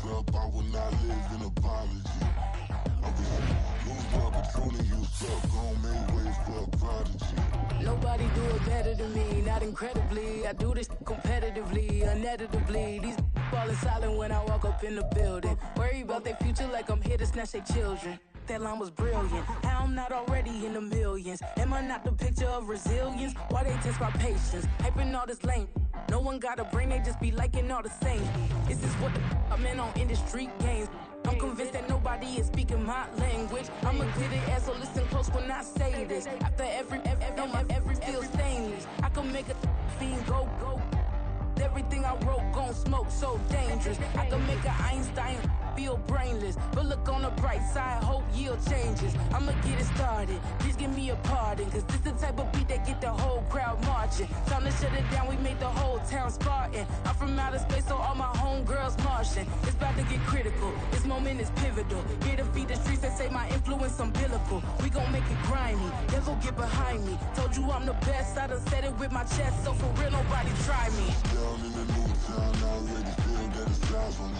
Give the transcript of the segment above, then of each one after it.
do up, I will not live in apology. I was moved up, but truly used up, gon' make ways for a prodigy. Nobody do it better than me, not incredibly. I do this competitively, uneditably. These falling silent when I walk up in the building. Worry about their future like I'm here to snatch their children. That line was brilliant. How I'm not already in the millions? Am I not the picture of resilience? Why they test my patience? Hyping all this lame. No one got a brain, they just be liking all the same. This is what the I'm in on industry games. I'm convinced that nobody is speaking my language. I'ma get it as so listen close when I say this. After every feel stainless. I can make a fiend go. Everything I wrote gon' smoke, so dangerous. I can make an Einstein feel brainless. But look on the bright side, hope yield changes. I'ma get it started, please give me a pardon. Cause this the type of beat that get the whole crowd marching. Time to shut it down, we made the whole town Spartan. I'm from outer space, so all my homegirls Martian. It's about to get critical, this moment is pivotal. Here to feed the streets, they say my influence umbilical. We gon' make it grimy, devil get behind me. Told you I'm the best, I done said it with my chest. So for real, nobody try me. Down in the new town, I already feel that it's eyes on me.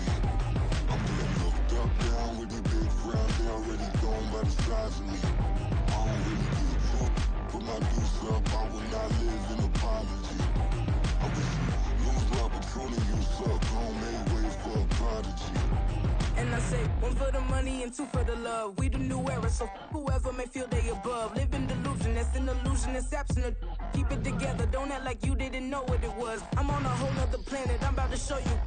I'm getting looked up, down with the big crown. They already gone by the size of me. I don't really get drunk, put my deuce up, I will not live in apology. I wish you lose up, but truly used up, gon' make ways for a prodigy. And I say, one for the money and two for the love. We the new era, so whoever may feel they above. Live in delusion, that's an illusion, it's absent. Keep it together, don't act like you didn't know what it was. I'm on a whole nother planet, I'm about to show you.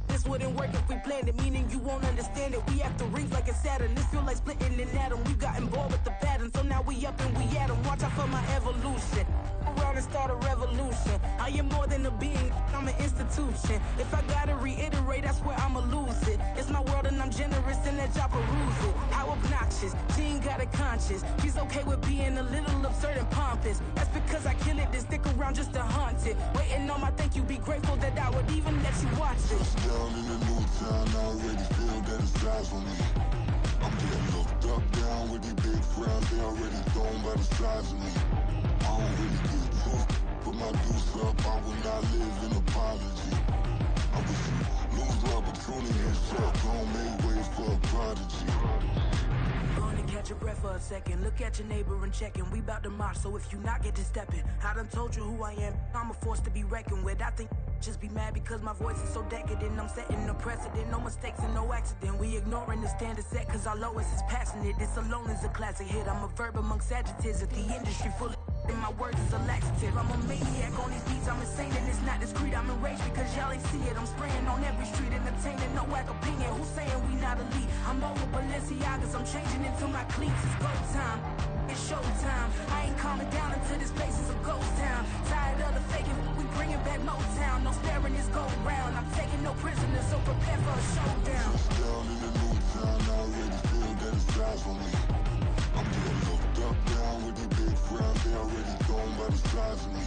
This wouldn't work if we planned it, meaning you won't understand it. We have to rings like a Saturn, this feel like splitting an atom. We got involved with the pattern, so now we up and we at 'em. Watch out for my evolution. Around and start a revolution. I am more than a being, I'm an institution. If I gotta reiterate, that's where I'ma lose it. It's my world and I'm generous and let y'all peruse it. How obnoxious, she ain't got a conscience. She's okay with being a little absurd and pompous. That's because I kill it, then stick around just to haunt it. Waiting on my thank you, be grateful that I would even let you watch it. Down in the new town, I already feel that it's eyes on me. I'm getting looked up, down with the big crowd. They already gone by the size of me. I don't really get drunk, put my deuce up, I will not live in apology. I wish you lose up, but truly used up, gon' make ways for a prodigy. Gonna catch your breath for a second. Look at your neighbor and check him. We bout to march, so if you not get to stepping. I done told you who I am. I'm a force to be reckoned with. I think just be mad because my voice is so decadent. I'm setting a precedent, no mistakes and no accident. We ignoring the standard set cause our lowest is passionate. This alone is a classic hit. I'm a verb amongst adjectives. If the industry full of and my words is a laxative. I'm a maniac on these beats, I'm insane and it's not discreet. I'm enraged because y'all ain't see it. I'm spraying on every street, entertaining, no whack opinion. Who's saying we not elite? I'm over Balenciagas, I'm changing into my cleats. It's go time, it's showtime. I ain't calming down until this place is a ghost town. Tired of the faking, we bringing back Motown. No sparing this go round. I'm taking no prisoners, so prepare for a showdown. Down in the new town, I already feel that it's eyes on me. I'm getting looked up, down with the big crowd. They already gone by the size of me.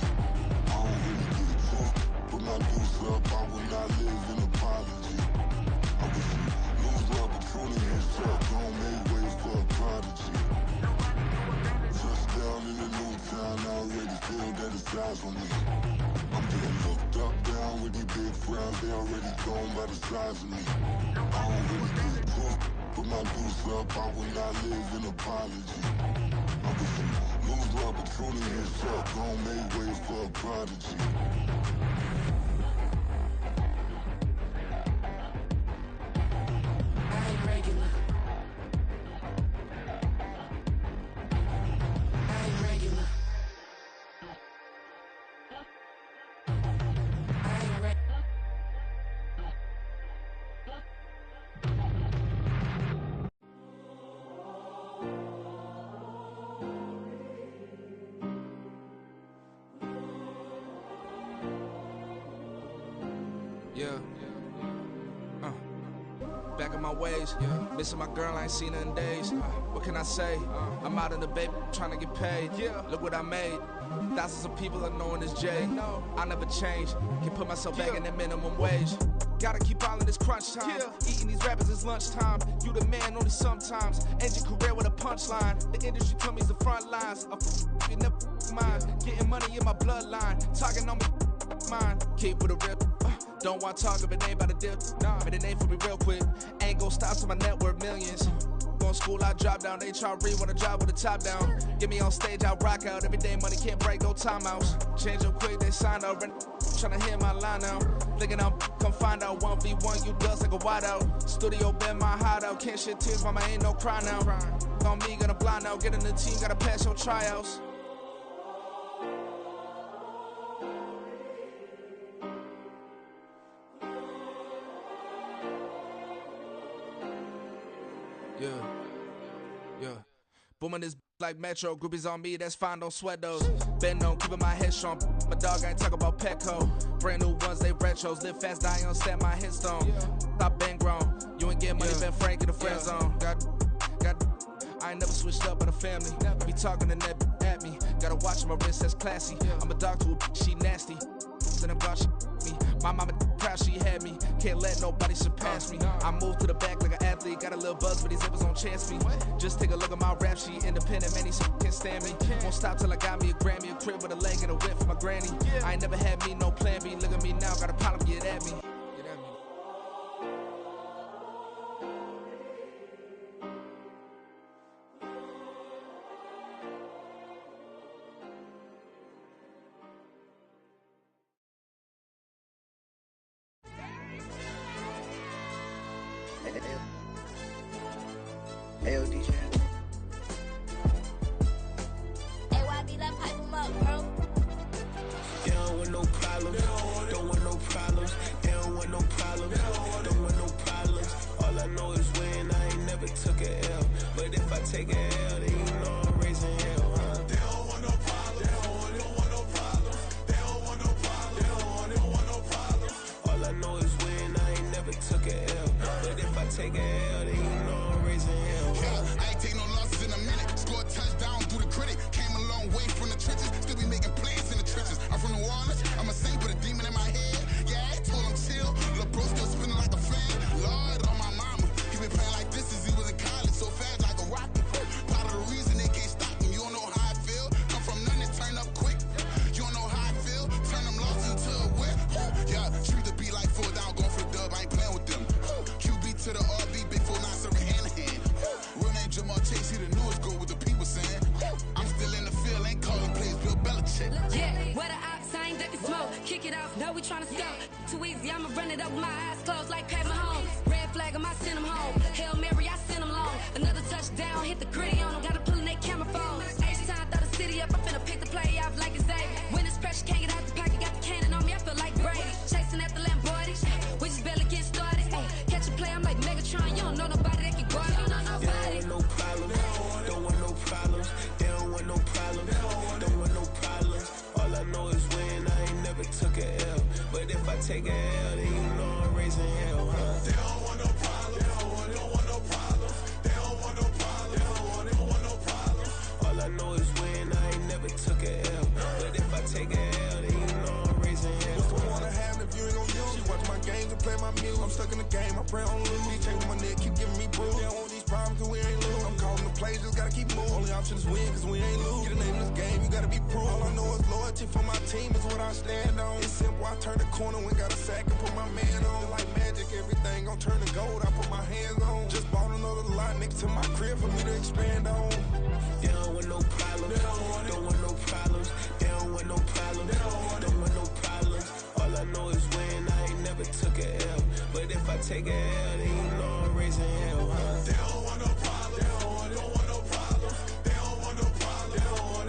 I don't really get drunk, put my deuce up, I will not live in apology. I wish you lose up, but truly used up, gon' make ways for a prodigy. Just down in the new town, I already feel that it's eyes on me. I'm getting looked up, down with the big crowd. They already gone by the size of me. I don't really get drunk, put my deuce up, I will not live in apology. I wish you lose up, but truly used up, gon' make ways for a prodigy. I ain't regular. I ain't regular. I ain't regular. Yeah. Back in my ways, missing my girl, I ain't seen her in days. What can I say? I'm out in the baby, trying to get paid. Look what I made. Thousands of people are knowing this J. I never change. Can put myself back in that minimum wage. Gotta keep all in this crunch time. Eating these rappers is lunchtime. You the man only sometimes. End your career with a punchline. The industry told me it's the front lines. You never mind. Getting money in my bloodline. Talking on me, mine. Keep with a rip. Don't want to talk if it ain't about the dip. But it ain't for me real quick. Thoughts of my net worth millions. Going school, I drop down. They try to read when I drop with the top down. Get me on stage, I rock out. Every day money can't break, no timeouts. Change up quick, they sign up. Tryna hear my line now. Thinking I'm come find out 1v1, you dust like a wide out. Studio been my hideout. Can't shed tears, mama ain't no cry now. On me, gonna blind out. Get in the team, gotta pass your tryouts. Yeah. Booming this like Metro. Groupies on me, that's fine, don't sweat those. Been on, keeping my head strong. My dog ain't talk about Petco. Brand new ones, they retros. Live fast, die on set, my headstone. Stop been grown. You ain't get money, been Frank in the friend zone. Got. I ain't never switched up in a family. Be talking to that at me. Gotta watch my wrist, that's classy. I'm a dog to a she nasty. Then I'm God, she me. My mama proud she had me. Can't let nobody surpass me. I moved to the back like an athlete. Got a little buzz, but these zippers on chance me. Just take a look at my rap sheet. Independent, man, these can't stand me. Won't stop till I got me a Grammy, a crib with a leg and a whip for my granny. I ain't never had me no plan B. Look at me now, got a problem, get at me. AOD channel. AYB, let pipe him up, bro. They don't want no problems. Don't want no problems. They don't want no problems. Don't want no problems. All I know is win. I ain't never took a L. But if I take a L, then you know I'm raising hell, huh? They don't want no problems. They don't want no problems. They don't want no problems. They don't want no problems. All I know is win. I ain't never took a L. But if I take a L, then you know I'm raising hell, huh? I ain't take no losses in a minute. Scored touchdown through the critic. Came a long way from the trenches. Still be making plays in the trenches. I'm from New Orleans. I'm a saint with a demon in my head. Yeah, I told him chill. Lil' bro still spinning like a fan. Lord on my mama. He been playing like this since he was in college. So fast like a rocket. Part of the reason they can't stop him. You don't know how I feel. Come from nothing, turn up quick. You don't know how I feel. Turn them losses into a whip. Yeah, shoot the beat like 4 down. Going for the dub. I ain't playing with them. QB to the RB. Big 4-9 serving hand to hand. Real name Jamal Chase. He the newest goal with the people saying. I'm still in the field. Ain't calling plays. Bill Belichick. Yeah, where the ops, I ain't ducking smoke. Kick it off, know we tryna score. Too easy, I'ma run it up with my eyes closed like Pat Mahomes. Red flag, I send him home. Hail Mary, I send him long. Another touchdown, hit the gritty on him. Gotta pull in they camera phones. H-time, throw the city up. I finna pick the play off like it's Xavier. When it's pressure, can't get out the pocket. Got the cannon on me, I feel like Brady. Chasing at the Lamborghini. We just barely get started. Ay, catch a play, I'm like Megatron. You don't know nobody that can guard it. You don't know nobody. They don't want no problems. Don't want no problems. They don't want no problems. Don't want no problems. All I know is win. I ain't never took a L. But if I take a L, then you know I'm raising hell, huh? They don't want no problems. They don't want no problems. They don't want no problems. They don't want no problems. All I know is win. I ain't never took a L. But if I take a L, then you know I'm raising hell. What's the point of having if you ain't gon' use? She watch my games and play my music. I'm stuck in the game. I pray on lose. These chains on my neck keep giving me bruise. They don't want these problems cause we ain't lose. I'm calling the plays, just gotta keep moving. Only option is win cause we ain't lose. Get a name in this game, you gotta be proof. All I know is loyalty for my team is what I stand on. It's simple, I turn the corner when got a sack and put my man on. Like magic, everything gon' turn to gold. I put my hands on. Just bought another lot next to my crib for me to expand on. They don't want no problems. Don't want no problems. They don't want no problems. Don't want no problems. All I know is win. I ain't never took a L. But if I take a L, then you know I'm raising hell, huh? They don't want no problems. They don't want no problems. They don't want no problems. They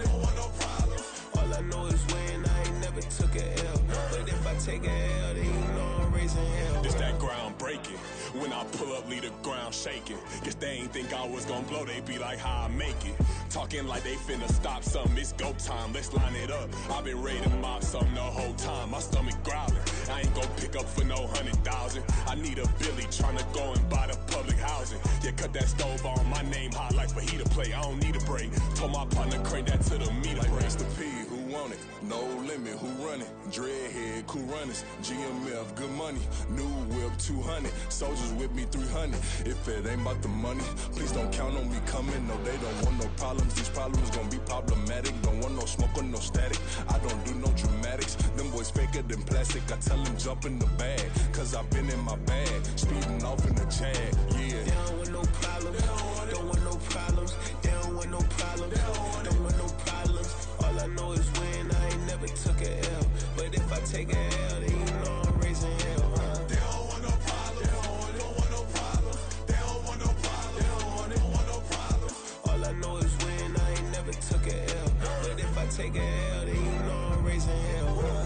don't want no problems. All I know is win. I ain't never took a L. But if I take a L, then you know I'm raising hell. It's that ground breaking. When I pull up, leave the ground shaking. Guess they ain't think I was gonna blow, they be like, how I make it. Talking like they finna stop something, it's go time, let's line it up. I've been ready to mob something the whole time, my stomach growling. I ain't gon' pick up for no 100,000. I need a Billy tryna go and buy the public housing. Yeah, cut that stove on, my name hot like fajita play, I don't need a break. Told my partner crank that to the meter like break. Mr. P, who won? on it. No limit, who run it? Dreadhead, cool runners. GMF, good money. New whip, 200. Soldiers with me, 300. If it ain't about the money, please don't count on me coming. No, they don't want no problems. These problems gon' be problematic. Don't want no smoke or no static. I don't do no dramatics. Them boys faker than plastic. I tell them jump in the bag, cause I've been in my bag. Speeding off in the Jag, yeah. They don't want no problems. Don't want no problems. They don't want no problems. Don't want no problems. All I know is win. I ain't never took a L. But if I take a L, then you know I'm raising hell, huh? They don't want no problems. They don't want no problems. They don't want no problems. They don't want no problems. All I know is win. I ain't never took a L. But if I take a L, then you know I'm raising hell, huh?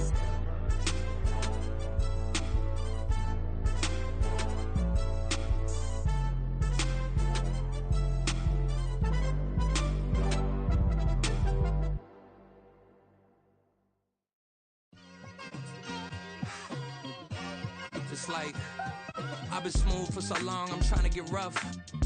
It's like I've been smooth for so long, I'm trying to get rough.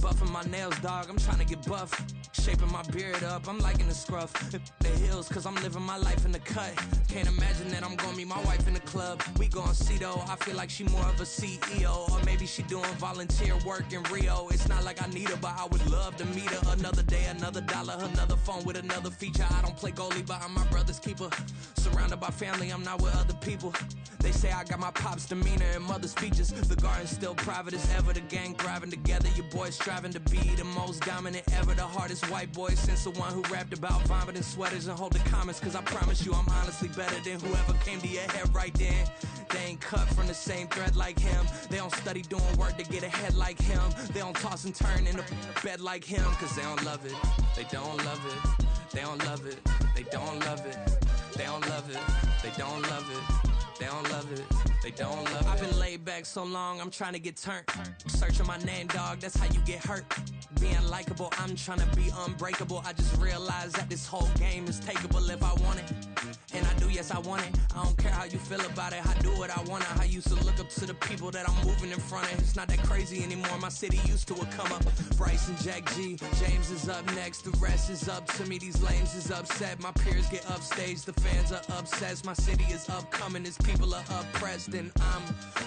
Buffing my nails, dog, I'm trying to get buff. Shaping my beard up, I'm liking the scruff. The hills, cause I'm living my life in the cut. Can't imagine that I'm gonna meet my wife in the club. We gon' see though, I feel like she more of a CEO. Or maybe she doing volunteer work in Rio. It's not like I need her, but I would love to meet her. Another day, another dollar, another phone with another feature. I don't play goalie, but I'm my brother's keeper. Surrounded by family, I'm not with other people. They say I got my pop's demeanor and mother's features. The garden's still private as ever. The gang thriving together. Your boys striving to be the most dominant ever. The hardest white boy since the one who rapped about vomiting sweaters and hold the comments. Cause I promise you I'm honestly better than whoever came to your head right then. They ain't cut from the same thread like him. They don't study doing work to get ahead like him. They don't toss and turn in the bed like him. Cause they don't love it. They don't love it. They don't love it. They don't love it. They don't love it. They don't love it. They don't love it, they don't love it. I've been laid back so long, I'm trying to get turned. Searching my name, dog, that's how you get hurt. Being likable, I'm trying to be unbreakable. I just realized that this whole game is takeable if I want it. And I do, yes, I want it. I don't care how you feel about it, I do what I want it. I used to look up to the people that I'm moving in front of. It's not that crazy anymore, my city used to a come up. Bryce and Jack G, James is up next. The rest is up to me, these lames is upset. My peers get upstage, the fans are obsessed. My city is upcoming, this people are oppressed. And I'm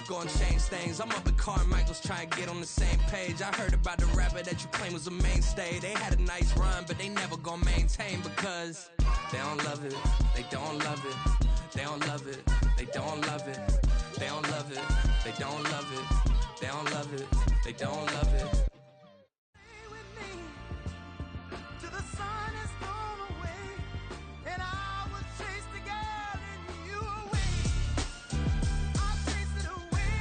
gonna change things. I'm up at Carmichael's trying to get on the same page. I heard about the rapper that you claim was a mainstay. They had a nice run, but they never gonna maintain because they don't love it, they don't love it, they don't love it, they don't love it, they don't love it, they don't love it, they don't love it, they don't love it. Stay with me till the sun is gone away, and I will chase the girl in you away. I'll chase it away.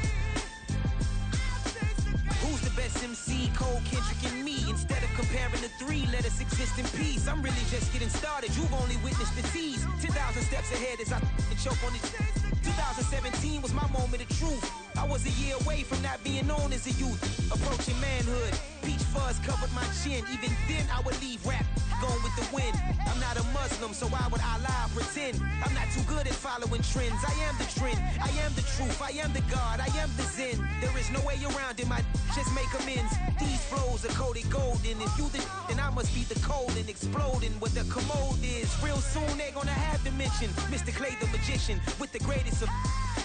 I'll chase the girl. Who's the best MC? Cole, Kendrick, and me. Instead of comparing the three, let us exist in peace. I'm really just getting started. You've only witnessed the tease. 10,000 steps ahead as I choke on this. 2017 was my moment of truth. I was a year away from not being known as a youth. Approaching manhood. Peach fuzz covered my chin. Even then I would leave rap going with the wind. I'm not a Muslim, so why would I lie or pretend? I'm not too good at following trends. I am the trend. I am the truth. I am the God. I am the Zen. There is no way around it. My just make amends. These flows are coated golden. If you then I must be the cold and exploding what the commode is. Real soon they're gonna have to mention Mr. Clay the magician with the greatest of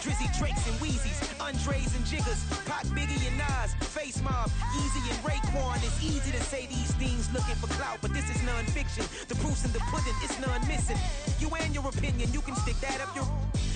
Drizzy, Drakes, and Wheezies, Andres and Jiggers, Pac, Biggie, and Nas, Face Mob, Yeezy, and Raekwon. It's easy to say these things looking for clout, but this is non-fiction. The proof's in the pudding, it's none missing. You and your opinion, you can stick that up your...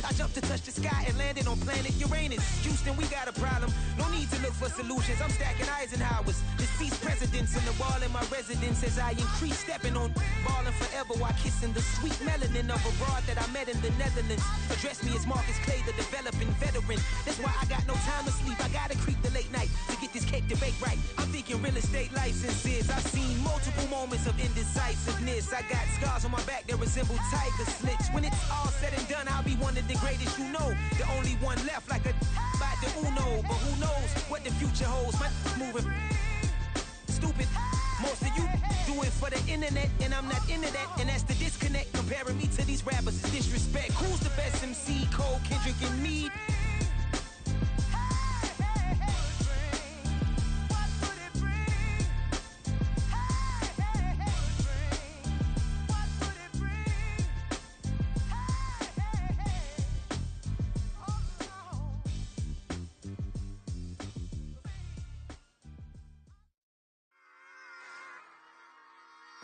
I jumped to touch the sky and landed on planet Uranus. Houston, we got a problem. No need to look for solutions. I'm stacking Eisenhowers. Deceased presidents in the wall in my residence as I increase stepping on ballin' forever while kissing the sweet melanin of a broad that I met in the Netherlands. Address me as Marcus Clay, the developing veteran. That's why I got no time to sleep. I gotta creep the late night to get this cake to bake right. I'm thinking real estate licenses. I've seen multiple moments of indecisiveness. I got scars on my back that resemble tiger slits. When it's all said and done, I'll be one of the greatest you know. The only one left like a by the Uno. But who knows what the future holds? My moving stupid. Most of you do it for the internet, and I'm not into that. And that's the disconnect. Comparing me to these rappers is disrespect. Who's the best MC? Cole, Kendrick, and me.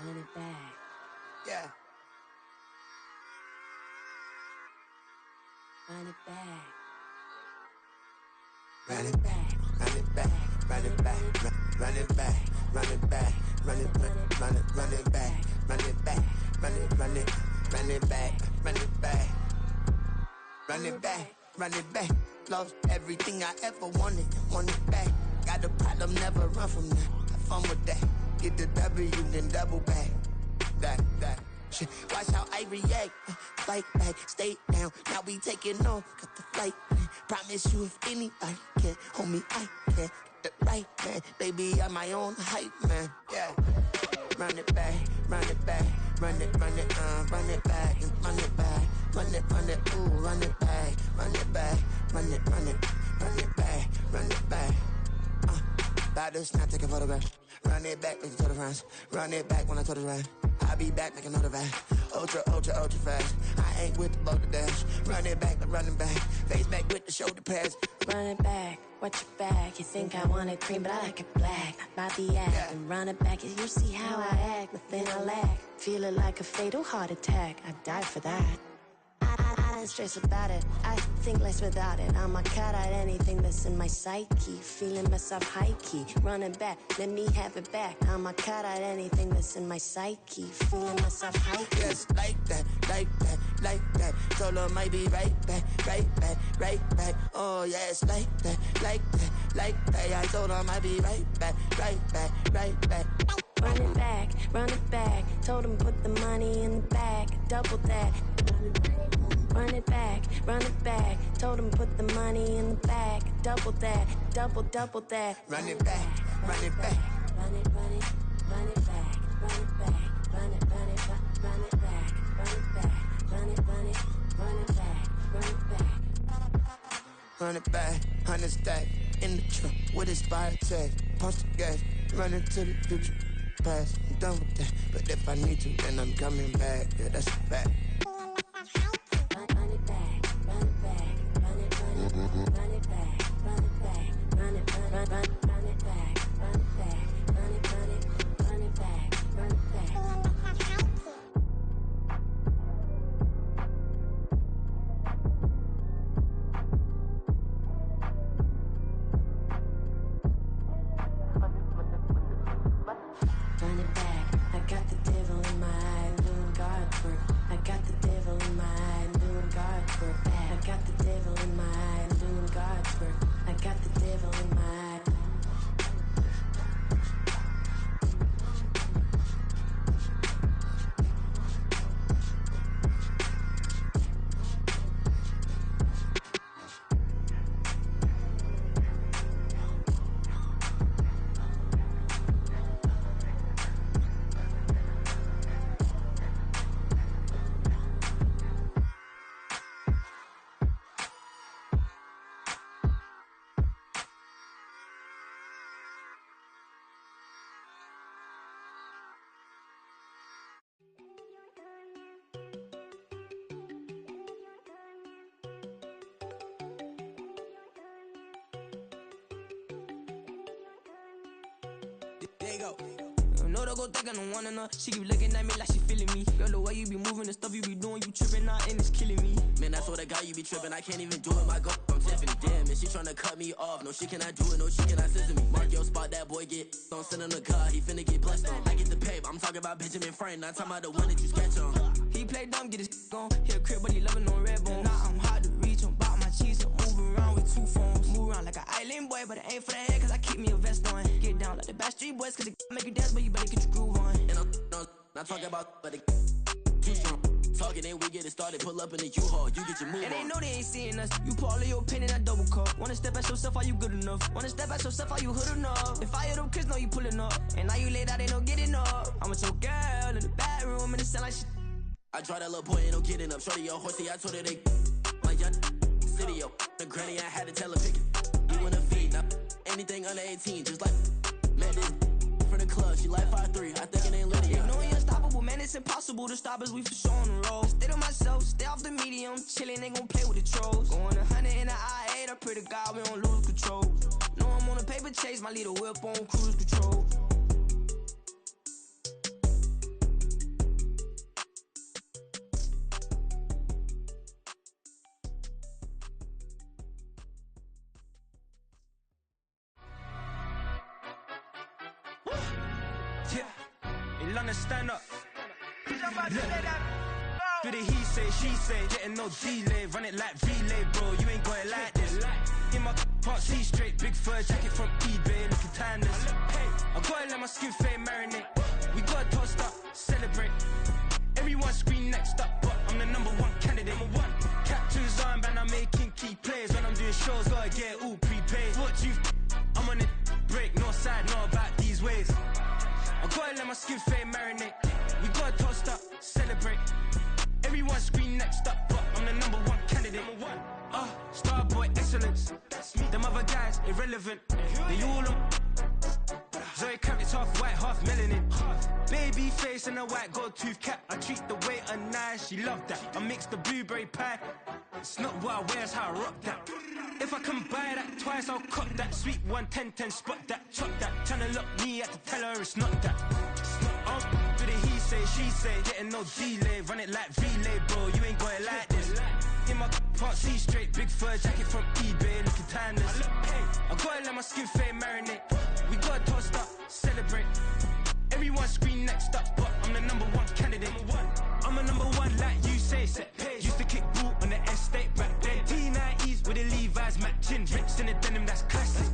run it back. Yeah. Run it back. Run it back, run it back, run it back, run it back, run it back, run it back, run it back, run it back, run it back, run it back, run it back, run it back. Lost everything I ever wanted, want it back. Got a problem, never run from that. Have fun with that. Get the W, then double back. That. Shit. Watch how I react. Fight back, stay down. Now we taking off, got the flight. Promise you if anybody can, homie, I can. Get the right man, baby, I'm my own hype man. Yeah. Run it back, run it back, run it back, and run it back, run it, ooh, run it back, run it back, run it back, run it back. About to snap, take a photograph. Run it back, make it to the friends. Run it back when I told it right. I'll be back, make another back. Ultra fast. I ain't with the boat to dash. Run it back, I'm running back. Face back with the shoulder pads. Run it back, watch your back. You think I want it cream, but I like it black. Not by the act. Yeah. And run it back, you see how I act. Nothing I lack. Feel it like a fatal heart attack. I'd die for that. I don't stress about it. I think less without it. I'ma cut out anything that's in my psyche. Feeling myself high key. Running back, let me have it back. I'ma cut out anything that's in my psyche. Feeling myself high key. Yes, like that. Told her might be right back. Oh yes, like that. I told her might be right back. Run it back. Told him put the money in the bag. Double that. Run it back. Told him put the money in the bag. Double that. Double that. Run it back. Run it back. Run it back. Run it back. Run it back. Run it back. Run it back. Run it back, 100 stack in the truck with expired tag. Punch the gas, running to the future. Past, I'm done with that. But if I need to, then I'm coming back. Yeah, that's a fact. Run it back, run it back, run it back, run it back, run it back, run it back, run it back, run it back, run it back, run it back. Run it back, I got the devil in my eye, doing guard work. I got the devil in my eye, doing guard work. I got the devil in my eye, doing guard work. I got the devil in my eye. There you go. No, don't go thinking I want enough. She keep looking at me like she feeling me. Girl, the way you be moving, the stuff you be doing, you tripping out and it's killing me. Man, that's what I got, you be tripping. I can't even do it, my go. I'm Tiffany, damn, and she tryna cut me off. No, she cannot do it, no, she cannot scissor me. Mark your spot, that boy get. Don't send him to God, he finna get blessed on. I get the pay, but I'm talking about Benjamin Franklin, not talking about the one that you sketch on. He play dumb, get his on. Hit a crib, but he loving on red bone. Now I'm hard to reach, I'm about my cheese, and move around with two phones. Move around like an island boy, but it ain't for the head, cause I keep me a vest on. Get down like the Backstreet Boys, cause it make you dance, but you better get your groove on. And I'm not talking about, but it too strong. Talking and we get it started, pull up in the U-Haul, you get your move And on. they know they ain't seeing us. You pull all of your pen in that double cup. Wanna step at yourself, are you good enough? Wanna step at yourself, are you hood enough? If I hear them kids, know you pulling up. And now you laid out, they don't get enough. I'm with your girl in the bedroom, and it sound like shit. I draw that little boy, ain't no getting up. Shorty your horsey, I told her they my young city, yo. The granny, I had to tell her pick it. You wanna feed, now anything under 18, just like met this from the club. She like 5'3", I think it ain't Lydia. You know we unstoppable, man, it's impossible to stop us, we for sure on the road. Stay to myself, stay off the medium, chillin', they gon' play with the trolls. Going 100 in the I-8, I pray to God we don't lose control. Know I'm on a paper chase, my little whip on cruise control. London, stand up. Look, the he say, she say, getting no delay, run it like relay, bro. You ain't got it like this. In my part C straight, big fur jacket from eBay, looking timeless. I gotta let my skin fade marinate. We gotta toast up, celebrate. Everyone scream next up, but I'm the #1 candidate. Captain's armband, I'm making key plays. When I'm doing shows, gotta get all prepaid. What you I'm on it, break, no side, no about these ways. I gotta let my skin fade marinate. We gotta toast up, celebrate. Everyone scream next up, but I'm the #1 candidate. Starboy excellence. Them other guys irrelevant. They all on. Zoe Kravitz half white, half melanin. Baby face and a white gold tooth cap. I treat the waiter nice, she love that. I mix the blueberry pie. It's not what I wear, it's how I rock that. If I can buy that twice, I'll cut that. Sweet 110, spot that, chop that. Tryna lock me, I have to tell her it's not that. Do the he say, she say, getting no delay. Run it like relay, bro, you ain't got it like this. In my part C straight, big fur jacket from eBay, looking timeless. I gotta let my skin fade marinate. We gotta toast up, celebrate. Everyone scream next up, but I'm the #1 candidate. I'm a #1 like you say, set pace. Used to kick boot on the estate back then. T90s with the Levi's matching. Rips in the denim, that's classic.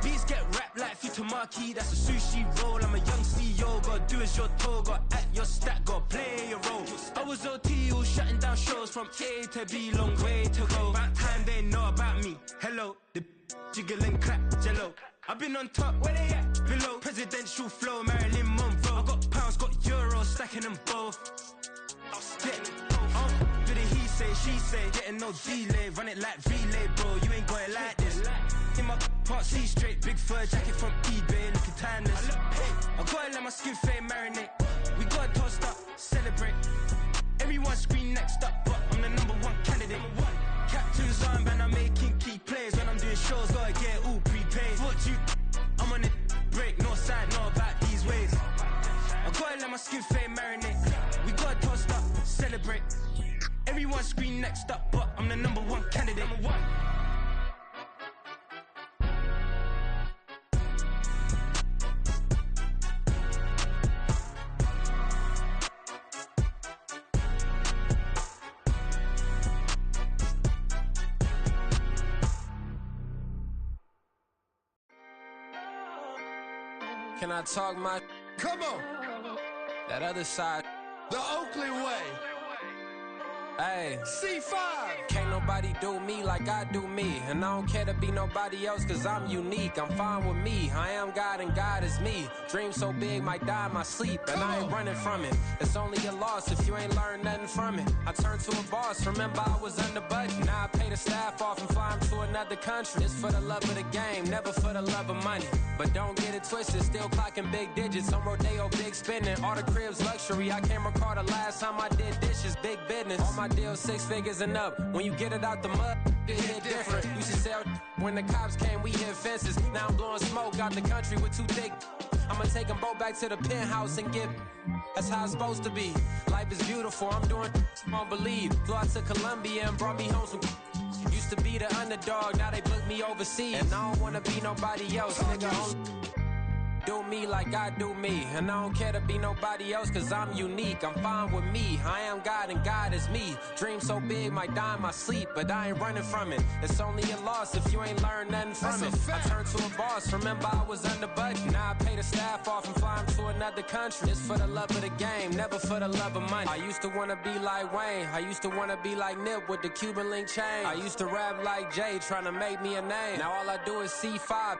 Beats get wrapped like Futamaki, that's a sushi roll. I'm a young CEO, gotta do as you're told. Gotta act your stat, gotta play your role. I was OT, all shutting down shows from A to B, long way to go. About time they know about me. Hello, the jiggle and clap, jello. I've been on top, where they at? Below, presidential flow, Marilyn Monroe. I got pounds, got euros, stacking them both. Do the he say, she say, getting no delay, run it like relay, bro. You ain't got it like this. In my part C straight, big fur jacket from eBay, looking timeless. I gotta let my skin fade marinate. We gotta toast up, celebrate. Everyone scream next up, but I'm the #1 candidate. Captain's armband, I'm making key plays. When I'm doing shows, gotta get all prepaid. What you I'm on it, break, no side, no about these ways. I gotta let my skin fade marinate. We gotta toast up, celebrate. Everyone scream next up, but I'm the #1 candidate. Can I talk my? Come on. That other side. The Oakland way. Hey. C5. Can't nobody do me like I do me. And I don't care to be nobody else cause I'm unique. I'm fine with me. I am God and God is me. Dream so big might die in my sleep. And I ain't running from it. It's only a loss if you ain't learned nothing from it. I turned to a boss. Remember I was under budget. Now I pay the staff off and fly them to another country. It's for the love of the game, never for the love of money. But don't get it twisted, still clocking big digits. On Rodeo, big spending. All the cribs luxury. I can't recall the last time I did dishes, big business. All my deals 6 figures and up. When you get it out the mud, it hit different. Used to sell when the cops came, we hit fences. Now I'm blowing smoke out the country with 2 thick. I'ma take them both back to the penthouse and get. That's how it's supposed to be. Life is beautiful, I'm doing you won't believe. Flew out to Colombia and brought me home some. Used to be the underdog, now they book me overseas. And I don't wanna be nobody else, nigga. Do me like I do me. And I don't care to be nobody else cause I'm unique. I'm fine with me. I am God and God is me. Dream so big might die in my sleep, but I ain't running from it. It's only a loss if you ain't learned nothing from it. I turned to a boss. Remember I was under budget. Now I pay the staff off and fly them to another country. It's for the love of the game, never for the love of money. I used to wanna be like Wayne. I used to wanna be like Nip with the Cuban link chain. I used to rap like Jay, trying to make me a name. Now all I do is C5,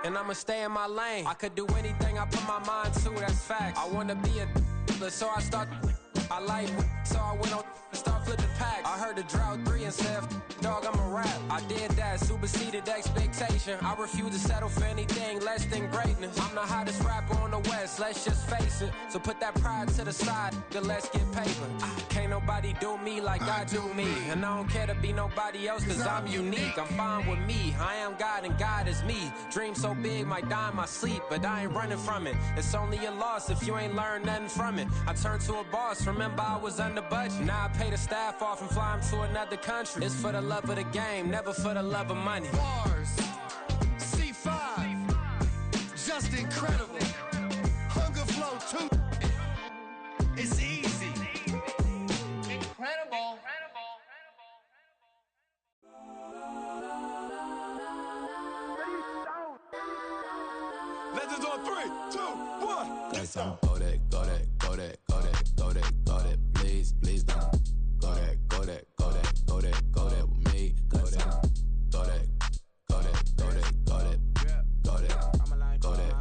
and I'ma stay in my lane. I could do anything I put my mind to, that's facts. I wanna be a so I start. I like so I went on and start flipping packs. I heard the drought 3 and said, dog, I'm a rap. I did that, superseded expectation. I refuse to settle for anything less than greatness. I'm the hottest rapper on the West, let's just face it. So put that pride to the side, then let's get paper. Can't nobody do me like I do me. And I don't care to be nobody else cause I'm unique. I'm fine with me, I am God and God is me. Dream so big might die in my sleep, but I ain't running from it. It's only a loss if you ain't learned nothing from it. I turned to a boss, remember I was under budget. Now I pay the staff off and fly them to another country. It's for the love of the game, never for the love of money. Bars, C5, just incredible. Hunger Flow 2, Legends on 3, 2, 1. Got some go that, go that, go that, go that, go that, go that. Please, please don't go that, go that, go that, go that, go that with me. Got some go that, go that, go that, go that, go that, go that.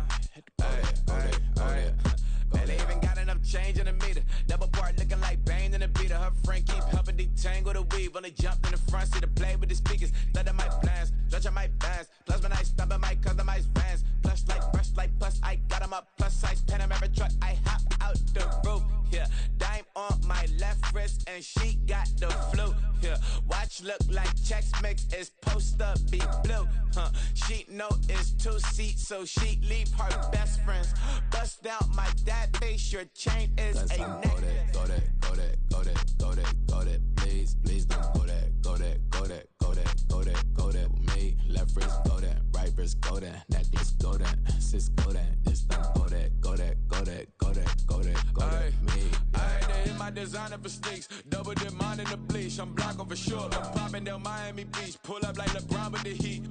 And they even got enough change in the meter. Double part looking like Bane in the beater. Her friend keep helping detangle the weave. Only jumped in the front seat to play with the speakers. Let them might blast, stretch my bands. Plus when I stop at my customized vans. Plus like brush like plus I got them up. Plus size Panamera truck. I hop out the roof. Yeah, dime on my left wrist and she got the flu. Yeah, watch look like checks mix is post up be blue. She know it's 2 seats so she leave her best friends. Bust out my dad face. Your chain is a neck. Go that, go that, go that, go that, go that. Please, please don't go that, go that, go that, go that, go that, go that with me. Left wrist go that, right wrist go that, this go that, sis go that, this don't go that, go that, go that, go that, go that, go that with me. I had to hit my designer for sneaks. Double dip mine in the bleach. I'm blocking for sure. I'm popping down Miami Beach. Pull up like LeBron with the heat.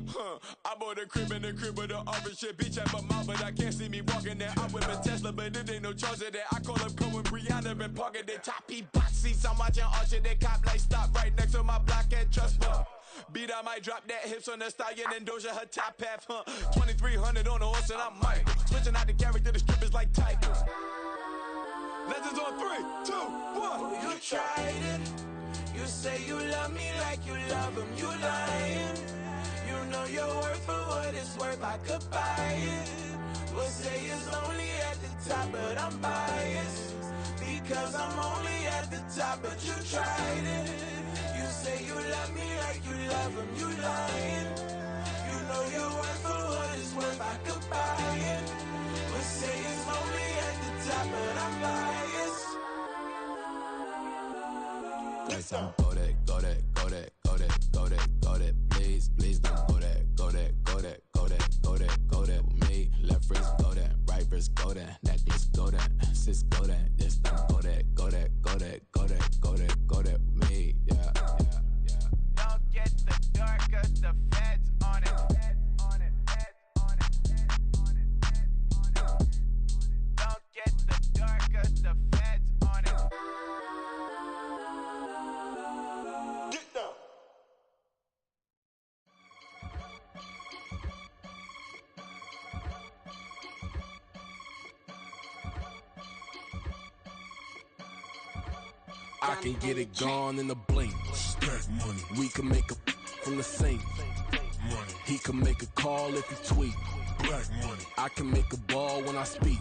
I bought a crib in the crib with the orange shit. Beach at my mouth, but I can't see me walking there. I'm with a Tesla, but it ain't no charge of that. I call up Cole and Brianna and parking their top box seats. I'm watching Archer. They cop like stop right next to my block and trust fund. Beat, I might drop that hips on the stallion and Doja her top half. 2300 on the horse and I'm Mike. Switching out the character, the strippers like tigers. Legends on 3, 2, 1. You tried it. You say you love me like you love him. You lying. You know your worth for what it's worth. I could buy it. We'll say it's only at the top, but I'm biased. Because I'm only at the top, but you tried it. You say you love me like you love him. You lying. You know your worth for what it's worth. I could buy it. We'll say it's only at the top, but I'm biased. Got some go that, go that, go that, go that, go that, go that. Please, please don't go that, go that, go that, go that, go that, go that with me. Left wrist go that, right wrist go that, this go that, sis go that, this don't go that, go that, go that, go that, go that, go that with me. Yeah, yeah, yeah. Don't get the dark 'cause the feds on it. Don't get the dark 'cause the feds on it. Get down. I can get it gone in a blink. Stack money, We can make a from the sink. money, He can make a call if he tweet. black money, I can make a ball when I speak.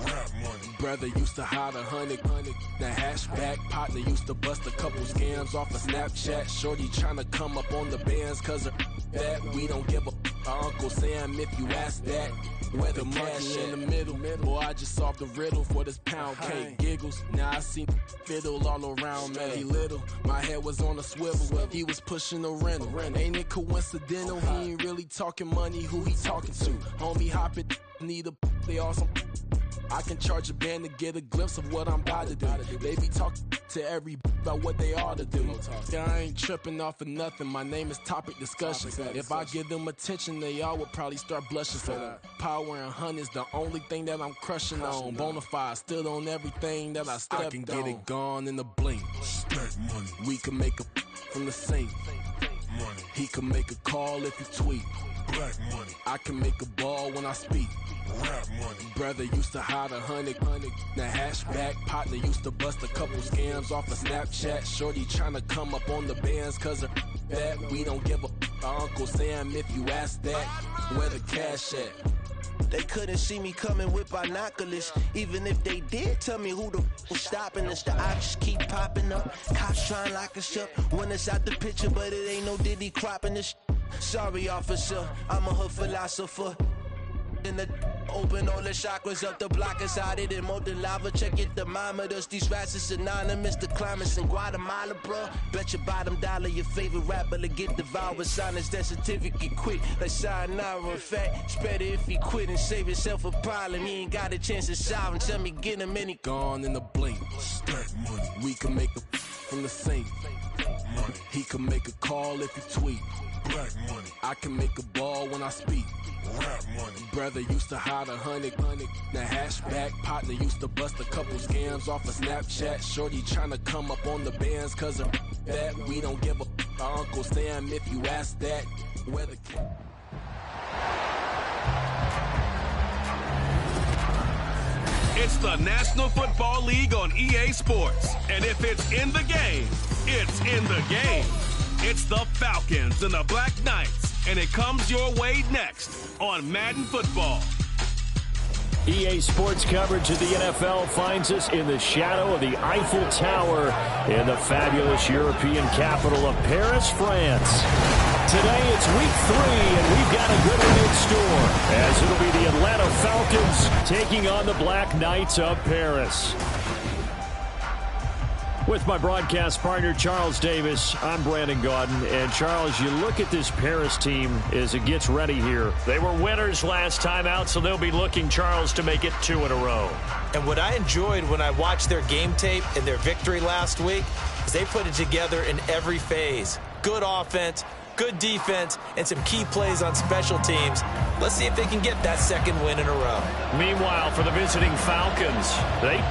rap money, Brother used to hide 100. The hashback partner used to bust a couple scams off of Snapchat. Shorty tryna come up on the bands 'cause of that. We don't give a Uncle Sam if you ask that. Where the money in the middle. Boy, I just solved the riddle for this pound cake. Giggles, now I see fiddle all around me. He little, my head was on a swivel. He was pushing the rental. Ain't it coincidental? He ain't really talking money. Who he talking to? Homie hopping, need a they awesome. I can charge a band to get a glimpse of what I'm about to do. They be talking to every about what they ought to do. Yeah, I ain't tripping off of nothing. My name is Topic Discussion. If I give them attention, they all would probably start blushing. So power and hunt is the only thing that I'm crushing on. Bonafide, stood on everything that I stepped on. I can get it gone in a blink. stack money, We can make a from the sink. money, He can make a call if he tweet. black money, I can make a ball when I speak. rap money, Brother used to hide 100. The hashback partner used to bust a couple scams off of Snapchat. Shorty tryna come up on the bands 'cause of that. We don't give a Uncle Sam if you ask that. Where the cash at? They couldn't see me coming with binoculars. Even if they did tell me who the was stopping us, the options keep popping up. Cops trying to lock us up. When it's out the picture, but it ain't no Diddy cropping this. Sorry, officer, I'm a hood philosopher. In the open all the chakras up the block inside it and molten lava. Check your thermometers. These rats is synonymous. The climates in Guatemala, bruh. Bet your bottom dollar your favorite rapper to get devoured. Sign his death certificate quick. Like sayonara. In fact, it's better if he quit and save himself a problem. He ain't got a chance to solve and tell me get him any. Gone in a blink. stack money, We can make a from the sink. money, He can make a call if he tweet. black money, I can make a ball when I speak. rap money, brother used to hide 100, the hatchback partner used to bust a couple scams off of Snapchat. Shorty tryna come up on the bands cause of that. We don't give a our Uncle Sam if you ask that. Where the It's the National Football League on EA Sports. And if it's in the game, it's in the game. It's the Falcons and the Black Knights. And it comes your way next on Madden Football. EA Sports coverage of the NFL finds us in the shadow of the Eiffel Tower in the fabulous European capital of Paris, France. Today it's week 3, and we've got a good one in store, as it'll be the Atlanta Falcons taking on the Black Knights of Paris. With my broadcast partner, Charles Davis, I'm Brandon Gaudin. And, Charles, you look at this Paris team as it gets ready here. They were winners last time out, so they'll be looking, Charles, to make it 2 in a row. And what I enjoyed when I watched their game tape and their victory last week is they put it together in every phase. Good offense, good defense, and some key plays on special teams. Let's see if they can get that 2nd win in a row. Meanwhile, for the visiting Falcons, they...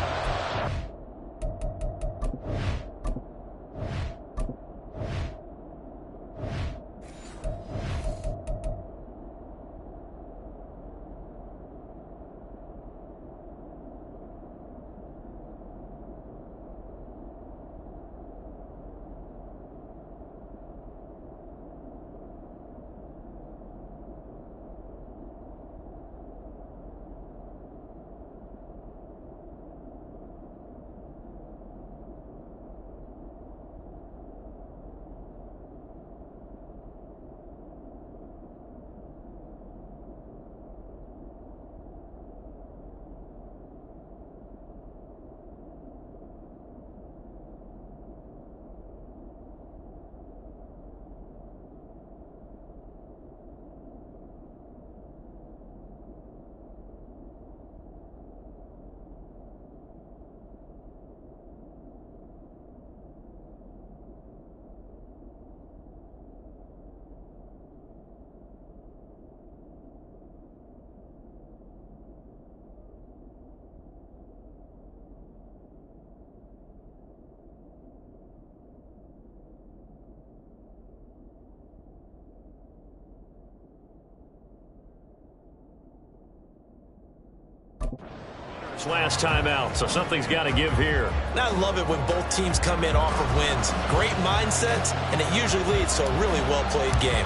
last time out, so something's got to give here. And I love it when both teams come in off of wins. Great mindsets, and it usually leads to a really well-played game.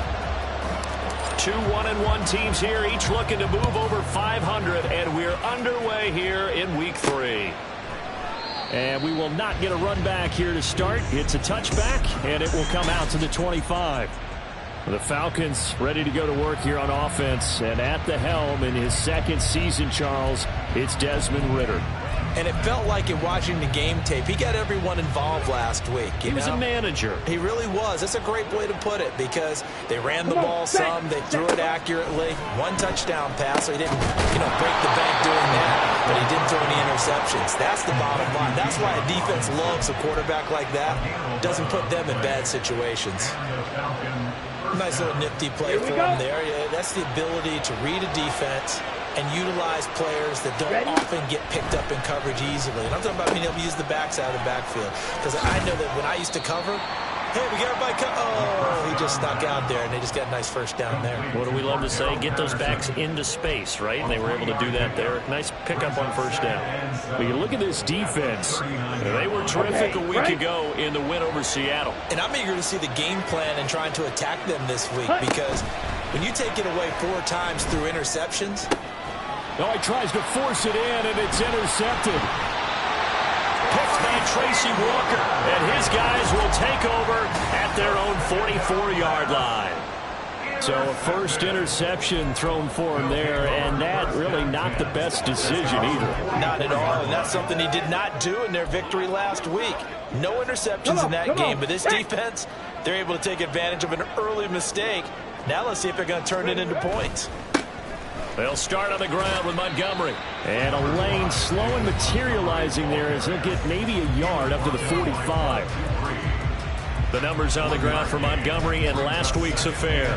2 1-1 teams here, each looking to move over 500, and we're underway here in week 3. And we will not get a run back here to start. It's a touchback, and it will come out to the 25. The Falcons ready to go to work here on offense, and at the helm in his 2nd season, Charles, it's Desmond Ridder. And it felt like in watching the game tape, he got everyone involed last week. He was a manager. He really was. That's a great way to put it, because they ran the ball some, they threw it accurately. 1 touchdown pass, so he didn't, break the bank doing that, but he didn't throw any interceptions. That's the bottom line. That's why a defense loves a quarterback like that. Doesn't put them in bad situations. Nice little nifty play for him there. Yeah, that's the ability to read a defense and utilize players that don't often get picked up in coverage easily. And I'm talking about being able to use the backs out of the backfield. Because I know that when I used to cover, hey, we got everybody he just snuck out there, and they just got a nice first down there. What do we love to say? Get those backs into space, right? And they were able to do that there. Nice pickup on first down. But you look at this defense. They were terrific a week ago in the win over Seattle. And I'm eager to see the game plan and trying to attack them this week, because when you take it away 4 times through interceptions. Oh, he tries to force it in, and it's intercepted. Picked by Tracy Walker, and his guys will take over at their own 44-yard line. So a first interception thrown for him there, and that really not the best decision either. Not at all, and that's something he did not do in their victory last week. No interceptions in that game, but this defense, they're able to take advantage of an early mistake. Now let's see if they're going to turn it into points. They'll start on the ground with Montgomery. And a lane slow and materializing there as he'll get maybe a yard up to the 45. The numbers on the ground for Montgomery in last week's affair.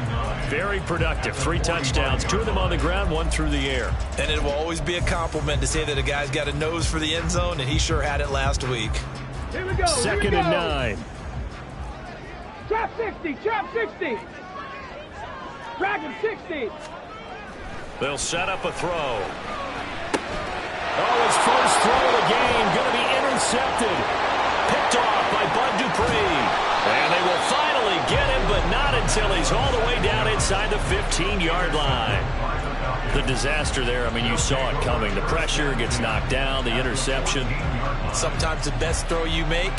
very productive. 3 touchdowns, 2 of them on the ground, 1 through the air. And it will always be a compliment to say that a guy's got a nose for the end zone, and he sure had it last week. Here we go. 2nd and 9. Trap 60, trap 60. Dragon 60. They'll set up a throw. Oh, his first throw of the game going to be intercepted. Picked off by Bud Dupree. And they will finally get him, but not until he's all the way down inside the 15-yard line. The disaster there, I mean, you saw it coming. The pressure gets knocked down, the interception. Sometimes the best throw you make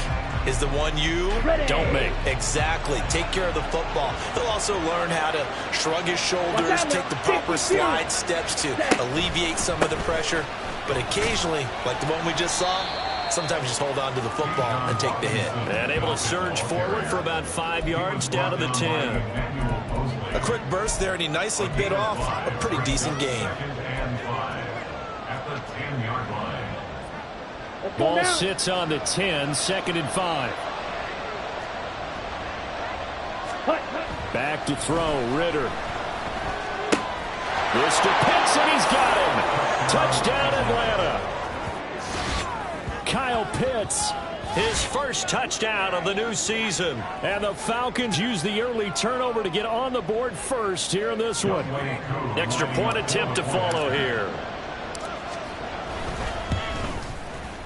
is the one you don't make. Exactly. Take care of the football. He'll also learn how to shrug his shoulders, take the proper slide steps to alleviate some of the pressure. But occasionally, like the one we just saw, sometimes just hold on to the football and take the hit. And able to surge forward for about 5 yards down to the 10. A quick burst there, and he nicely bit off a pretty decent gain. Ball sits on the 10, 2nd and 5. Back to throw, Ritter. Mr. Pitts, and he's got him. Touchdown, Atlanta. Kyle Pitts, his first touchdown of the new season. And the Falcons use the early turnover to get on the board first here in this one. Extra point attempt to follow here.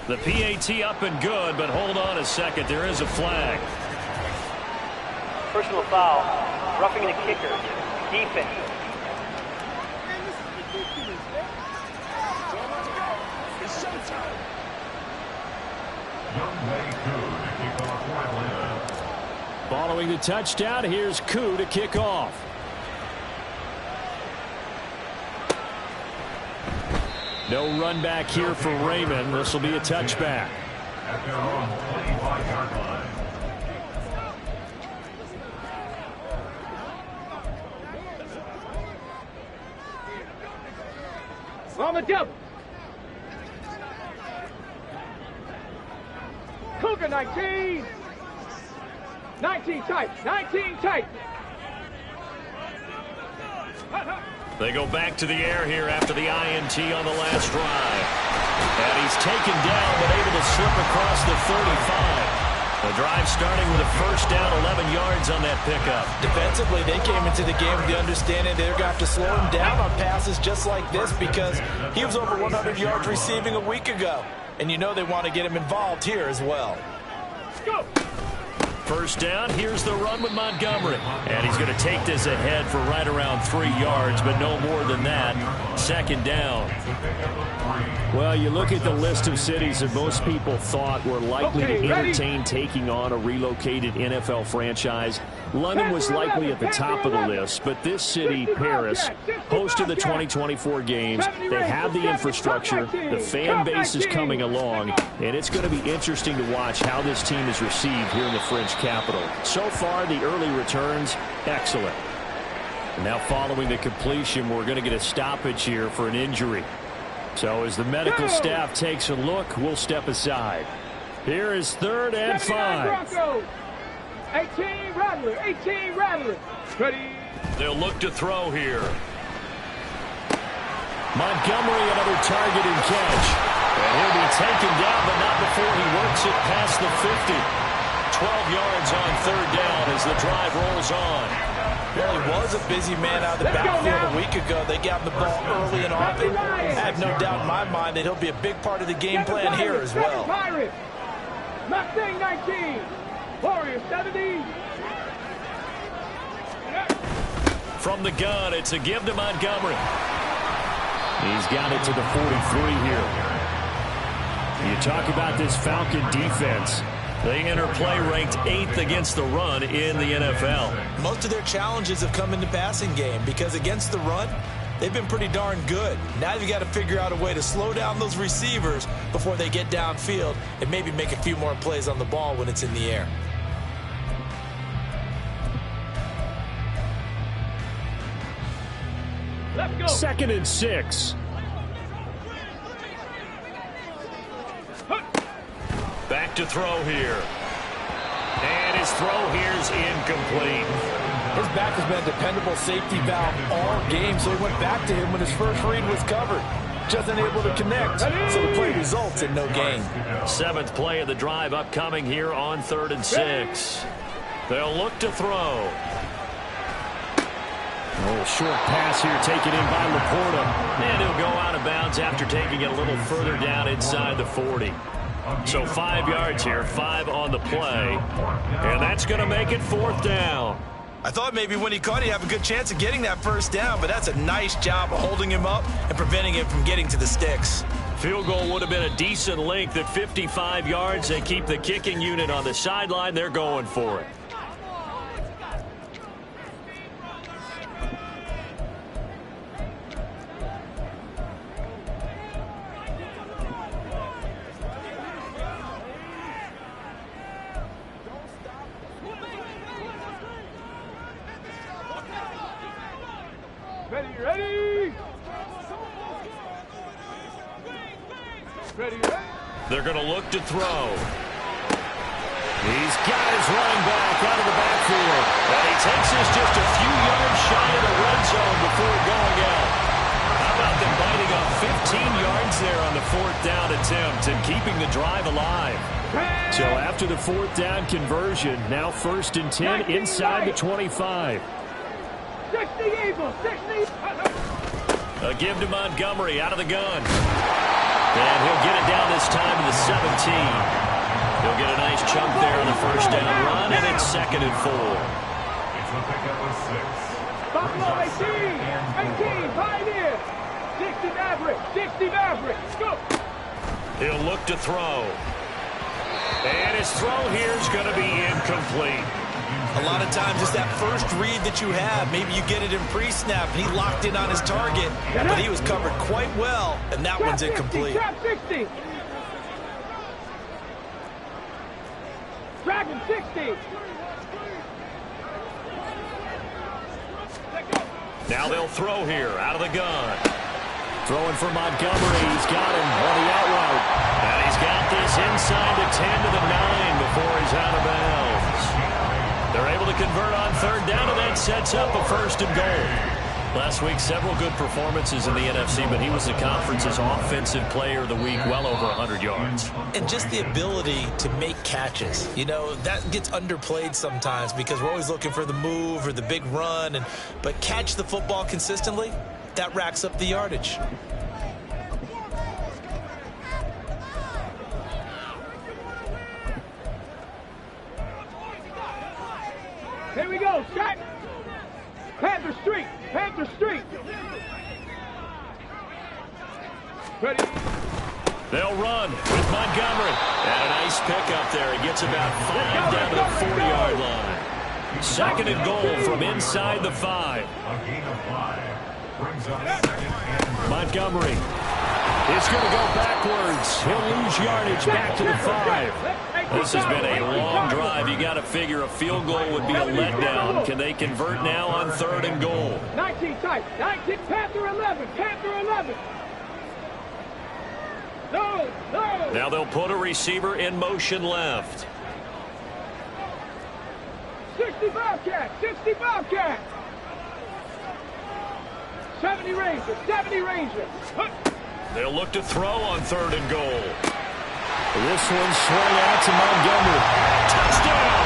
The PAT up and good, but hold on a second. There is a flag. Personal foul. Roughing the kicker. Defense. Following the touchdown, here's Koo to kick off. No run back here for Raymond. This will be a touchback. On the jump. Cougar 19. 19 tight. 19 tight. They go back to the air here after the INT on the last drive. And he's taken down but able to slip across the 35. The drive starting with a first down, 11 yards on that pickup. Defensively, they came into the game with the understanding they're going to have to slow him down on passes just like this because he was over 100 yards receiving a week ago. And you know they want to get him involved here as well. Go! First down, here's the run with Montgomery. And he's going to take this ahead for right around 3 yards, but no more than that. 2nd down. Well, you look at the list of cities that most people thought were likely to entertain taking on a relocated NFL franchise. London was likely at the top of the list, but this city, Paris, host of the 2024 games. They have the infrastructure. The fan base is coming along, and it's going to be interesting to watch how this team is received here in the French capital. So far, the early returns, excellent. And now following the completion, we're going to get a stoppage here for an injury. So as the medical staff takes a look, we'll step aside. Here is 3rd and 5. 18 Rattler, 18 Rattler. Ready. They'll look to throw here. Montgomery, another target and catch. And he'll be taken down, but not before he works it past the 50. 12 yards on 3rd down as the drive rolls on. Well, he was a busy man out of the backfield a week ago. They got him the ball early and often. I have no doubt in my mind that he'll be a big part of the game plan here as well. Mustang 19. Warrior 70. From the gun, it's a give to Montgomery. He's got it to the 43 here. You talk about this Falcon defense. They enter play ranked 8th against the run in the NFL. Most of their challenges have come in the passing game because against the run, they've been pretty darn good. Now you've got to figure out a way to slow down those receivers before they get downfield and maybe make a few more plays on the ball when it's in the air. Let's go. 2nd and 6. Back to throw here. And his throw here's incomplete. His back has been a dependable safety valve all game, so he went back to him when his first read was covered. Just unable to connect, so the play results in no gain. 7th play of the drive upcoming here on 3rd and 6. They'll look to throw. Oh, short pass here taken in by Laporta. And he'll go out of bounds after taking it a little further down inside the 40. So 5 yards here, 5 on the play. And that's going to make it 4th down. I thought maybe when he caught it, he'd have a good chance of getting that first down, but that's a nice job of holding him up and preventing him from getting to the sticks. Field goal would have been a decent length at 55 yards. They keep the kicking unit on the sideline. They're going for it. They're going to look to throw. He's got his running back out of the backfield. And he takes us just a few yards shy of the red zone before going out. How about them biting up 15 yards there on the 4th down attempt and keeping the drive alive? So after the 4th down conversion, now 1st and 10 inside the 25. 60 Eagles, 60. A give to Montgomery out of the gun. And he'll get it down this time to the 17. He'll get a nice chunk there on the 1st down run, and it's 2nd and 4. It's a pickup of 6. Buffalo 18, 5 in. 60 Mavericks, go. He'll look to throw. And his throw here is going to be incomplete. A lot of times it's that first read that you have. Maybe you get it in pre-snap, and he locked in on his target, but he was covered quite well, and that one's incomplete. Trap 60. Dragon 60. Now they'll throw here out of the gun. Throwing for Montgomery. He's got him on the out route. And he's got this inside the 10 to the 9 before he's out of bounds. They're able to convert on 3rd down, and that sets up a 1st and goal. Last week, several good performances in the NFC, but he was the conference's offensive player of the week, well over 100 yards. And just the ability to make catches. You know, that gets underplayed sometimes because we're always looking for the move or the big run. But catch the football consistently, that racks up the yardage. Here we go, shot. Panther Street. Ready. They'll run with Montgomery. And a nice pickup there. He gets about 5 down to the 40-yard line. 2nd and goal from inside the 5. Montgomery is going to go backwards. He'll lose yardage back to the 5. This has been a long drive. You got to figure a field goal would be a letdown. Can they convert now on 3rd and goal? 19 type. 19 Panther 11. No. Now they'll put a receiver in motion left. 60 Bobcat. 70 Ranger. They'll look to throw on 3rd and goal. This one swung out to Montgomery. Touchdown!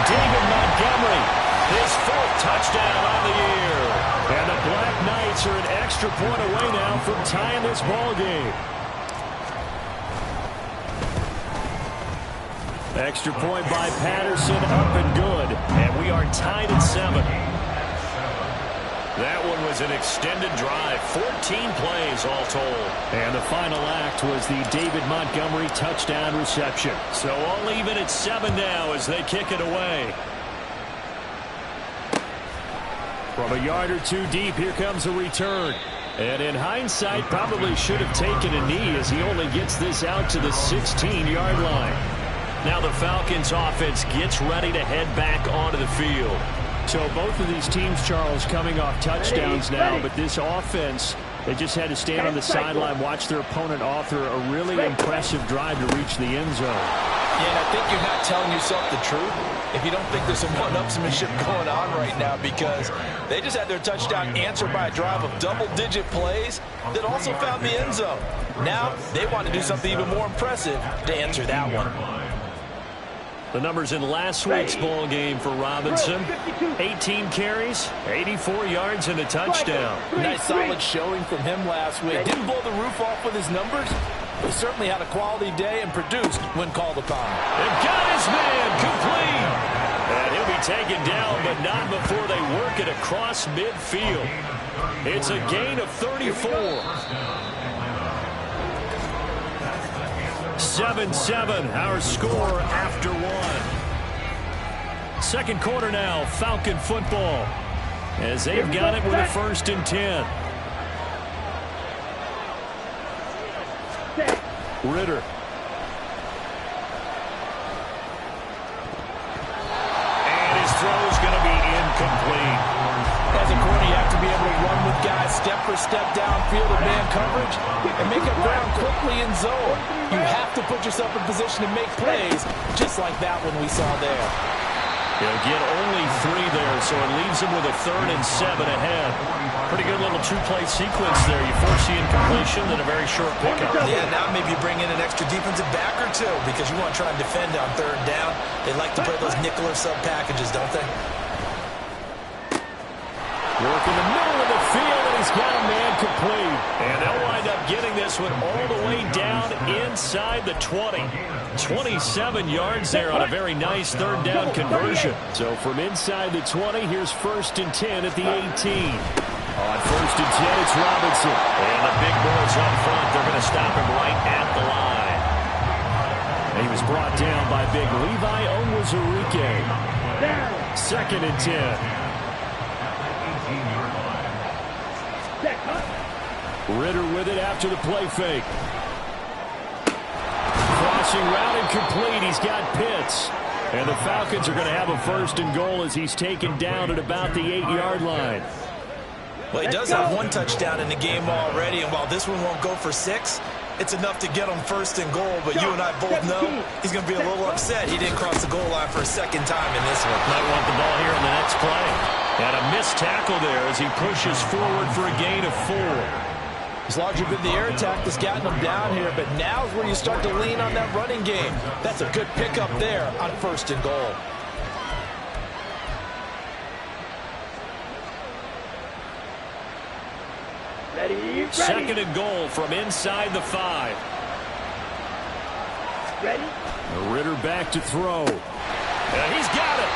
David Montgomery, his 4th touchdown on the year. And the Black Knights are an extra point away now from tying this ball game. Extra point by Patterson, up and good. And we are tied at 7. That one was an extended drive, 14 plays all told. And the final act was the David Montgomery touchdown reception. So all even at 7 now as they kick it away. From a yard or 2 deep, here comes a return. And in hindsight, probably should have taken a knee as he only gets this out to the 16-yard line. Now the Falcons offense gets ready to head back onto the field. So both of these teams, Charles, coming off touchdowns now, but this offense, they just had to stand on the sideline, watch their opponent author a really impressive drive to reach the end zone. Yeah, and I think you're not telling yourself the truth. if you don't think there's some one-upsmanship going on right now, because they just had their touchdown answered by a drive of double-digit plays that also found the end zone. Now they want to do something even more impressive to answer that one. The numbers in last week's ball game for Robinson: 18 carries, 84 yards, and a touchdown. Nice solid showing from him last week. Didn't blow the roof off with his numbers, but he certainly had a quality day and produced when called upon. They've got his man complete. And he'll be taken down, but not before they work it across midfield. It's a gain of 34. 7-7, our score after one. Second quarter now, Falcon football, as they've got it with a 1st and 10. Ritter. And his throw's going to be incomplete. As a corner, you have to be able to run with guys step for step downfield in man coverage and make up ground quickly in zone. You have to put yourself in position to make plays, just like that one we saw there. He'll get only 3 there, so it leaves him with a 3rd and 7 ahead. Pretty good little 2-play sequence there. You force the incompletion, then a very short pickup. Yeah, now maybe you bring in an extra defensive back or two, because you want to try and defend on 3rd down. They like to play those nickel or sub packages, don't they? Work in the middle of the field, and he's got a man complete. And they'll wind up getting this one all the way down inside the 20. 27 yards there on a very nice 3rd down conversion. So from inside the 20, here's 1st and 10 at the 18. On 1st and 10, it's Robinson. And the big boys up front, they're going to stop him right at the line. And he was brought down by big Levi Onwuzurike. 2nd and 10. Ritter with it after the play fake. Crossing route incomplete. He's got Pitts. And the Falcons are going to have a 1st and goal as he's taken down at about the 8-yard line. Well, he does have 1 touchdown in the game already, and while this one won't go for 6, it's enough to get him 1st and goal. But you and I both know he's going to be a little upset he didn't cross the goal line for a 2nd time in this one. Might want the ball here in the next play. And a missed tackle there as he pushes forward for a gain of 4. It's largely been the air attack that's gotten them down here, but now is where you start to lean on that running game. That's a good pickup there on 1st and goal. Ready. 2nd and goal from inside the 5. Ready. Ritter back to throw. And he's got it.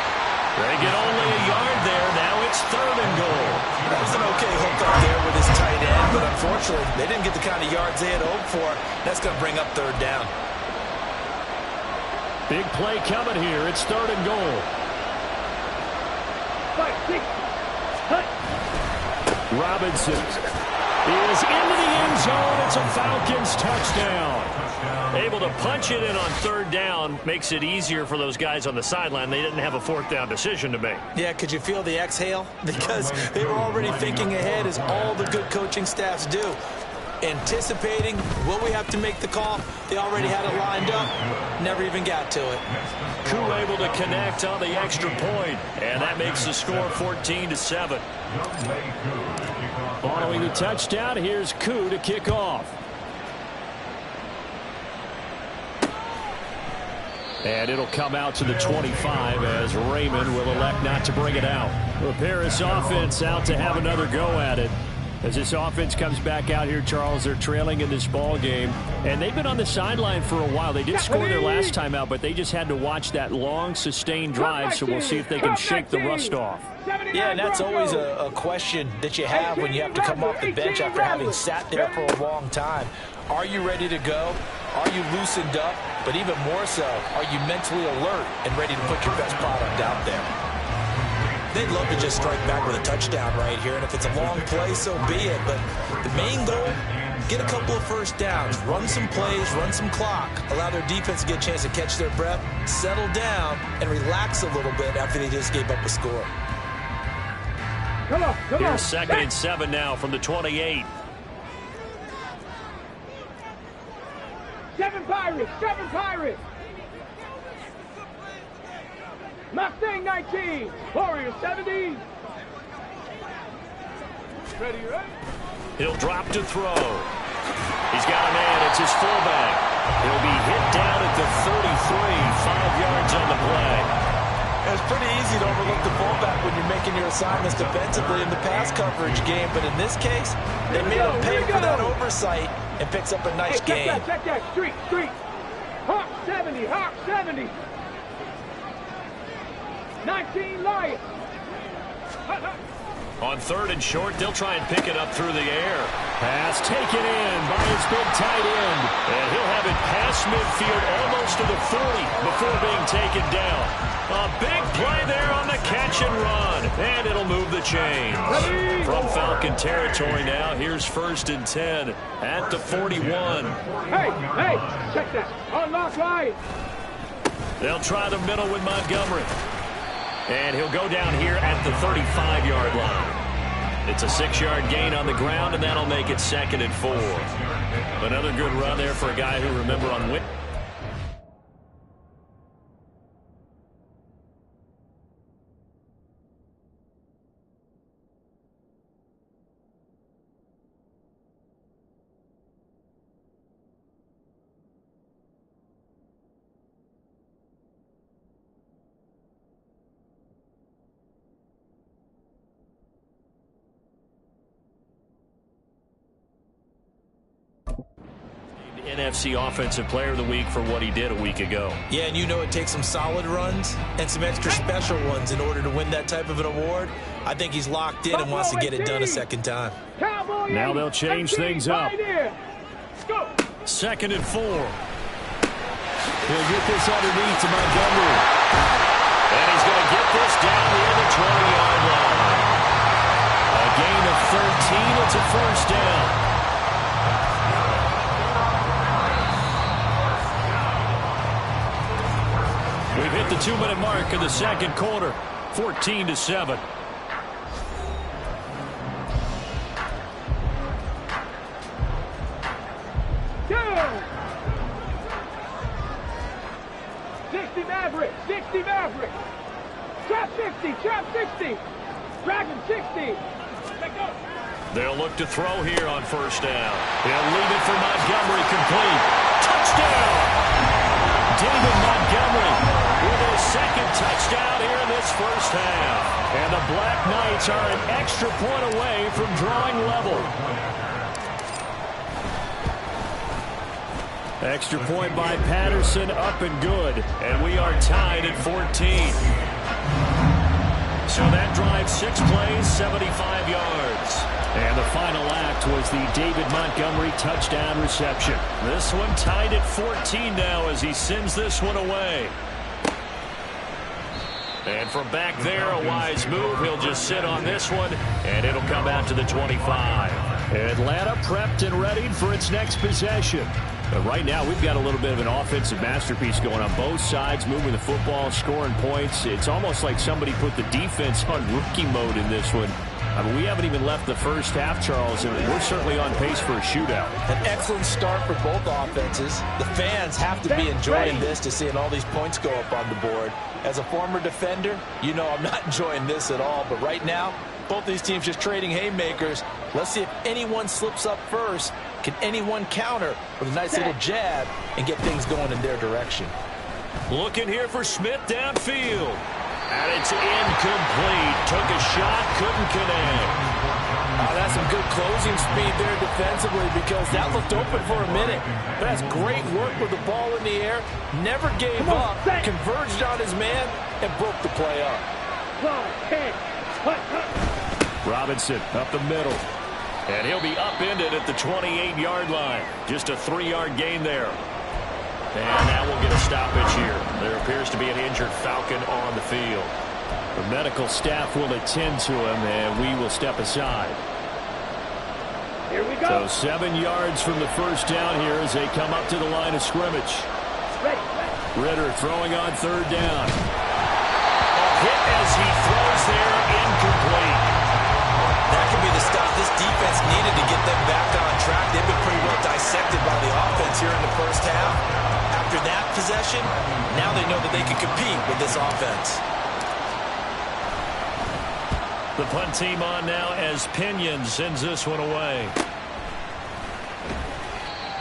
They get only a yard there. Now it's 3rd and goal. That was an okay hook up there with his tight end, but unfortunately, they didn't get the kind of yards they had hoped for. That's going to bring up 3rd down. Big play coming here. It's 3rd and goal. 5, 6, cut. Robinson is into the end zone. It's a Falcons touchdown. Able to punch it in on 3rd down makes it easier for those guys on the sideline. They didn't have a 4th down decision to make. Yeah, could you feel the exhale? Because they were already thinking ahead, as all the good coaching staffs do. Anticipating, will we have to make the call? They already had it lined up. Never even got to it. Koo able to connect on the extra point, and that makes the score 14-7. Following the touchdown, here's Koo to kick off. And it'll come out to the 25 as Raymond will elect not to bring it out. The Paris offense out to have another go at it. As this offense comes back out here, Charles, they're trailing in this ball game. And they've been on the sideline for a while. They did score their last time out, but they just had to watch that long, sustained drive. So we'll see if they can shake the rust off. Yeah, and that's always a question that you have when you have to come off the bench after having sat there for a long time. Are you ready to go? Are you loosened up? But even more so, are you mentally alert and ready to put your best product out there? They'd love to just strike back with a touchdown right here, and if it's a long play, so be it. But the main goal, get a couple of 1st downs, run some plays, run some clock, allow their defense to get a chance to catch their breath, settle down, and relax a little bit after they just gave up a score. Come on. Here's 2nd and 7 now from the 28. 7 Pirates. Mustang 19, Warrior 70. Ready, right? He'll drop to throw. He's got a man. It's his fullback. He'll be hit down at the 33, 5 yards on the play. It's pretty easy to overlook the fullback when you're making your assignments defensively in the pass coverage game, but in this case, they made him pay for that oversight and picks up a nice gain. Check that, street. Hawk 70. 19 Lions. On 3rd and short, they'll try and pick it up through the air. Pass taken in by his big tight end. And he'll have it past midfield almost to the 40 before being taken down. A big play there on the catch and run. And it'll move the chains. From Falcon territory now, here's 1st and 10 at the 41. Hey, check that. Unlock Lions. They'll try the middle with Montgomery. And he'll go down here at the 35-yard line. It's a 6-yard gain on the ground, and that'll make it 2nd and 4. Another good run there for a guy who, remember, on win. NFC Offensive Player of the Week for what he did a week ago. Yeah, and you know it takes some solid runs and some extra special ones in order to win that type of an award. I think he's locked in and wants to get it done a second time. Now they'll change things up. 2nd and 4. He'll get this underneath to Montgomery. And he's going to get this down near the 20-yard line. A gain of 13. It's a 1st down. We've hit the 2-minute mark of the 2nd quarter, 14-7. Down. 60 Maverick. Trap 60. Dragon 60. They'll look to throw here on 1st down. He'll leave it for Montgomery, complete. Touchdown! David Montgomery with his 2nd touchdown here in this 1st half. And the Black Knights are an extra point away from drawing level. Extra point by Patterson, up and good. And we are tied at 14. So that drive, 6 plays, 75 yards. And the final act was the David Montgomery touchdown reception. This one tied at 14 now as he sends this one away. And from back there, a wise move. He'll just sit on this one, and it'll come out to the 25. Atlanta prepped and readied for its next possession. But right now, we've got a little bit of an offensive masterpiece going on both sides, moving the football, scoring points. It's almost like somebody put the defense on rookie mode in this one. I mean, we haven't even left the 1st half, Charles, and we're certainly on pace for a shootout. An excellent start for both offenses. The fans have to be enjoying this to seeing all these points go up on the board. As a former defender, you know I'm not enjoying this at all. But right now, both these teams just trading haymakers. Let's see if anyone slips up first. Can anyone counter with a nice little jab and get things going in their direction? Looking here for Smith downfield. And it's incomplete. Took a shot, couldn't connect. That's some good closing speed there defensively because that looked open for a minute. But that's great work with the ball in the air. Never gave up, converged on his man, and broke the play up. Robinson up the middle. And he'll be upended at the 28-yard line. Just a 3-yard gain there. And now we'll get a stoppage here. There appears to be an injured Falcon on the field. The medical staff will attend to him, and we will step aside. Here we go. So 7 yards from the 1st down here as they come up to the line of scrimmage. Ritter throwing on 3rd down. A hit as he throws there, incomplete. That could be the stop this defense needed to get them back on track. They've been pretty well dissected by the offense here in the 1st half. After that possession, now they know that they can compete with this offense. The punt team on now as Pinion sends this one away.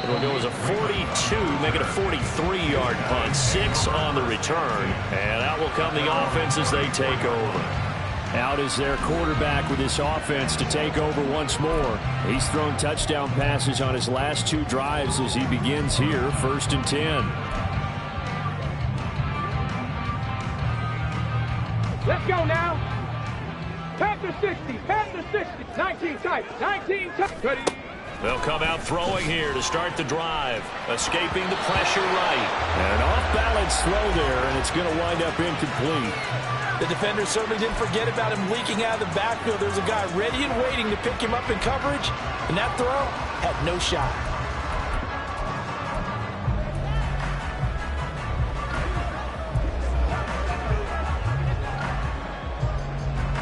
It'll go as a 42, make it a 43-yard punt. 6 on the return. And out will come the offense as they take over. Out is their quarterback with this offense to take over once more. He's thrown touchdown passes on his last 2 drives as he begins here, 1st and 10. Let's go now. Panther 60, Panther 60. 19 tight, 19 tight. Ready. They'll come out throwing here to start the drive. Escaping the pressure right. And an off-balance throw there, and it's going to wind up incomplete. The defender certainly didn't forget about him leaking out of the backfield. There's a guy ready and waiting to pick him up in coverage, and that throw had no shot.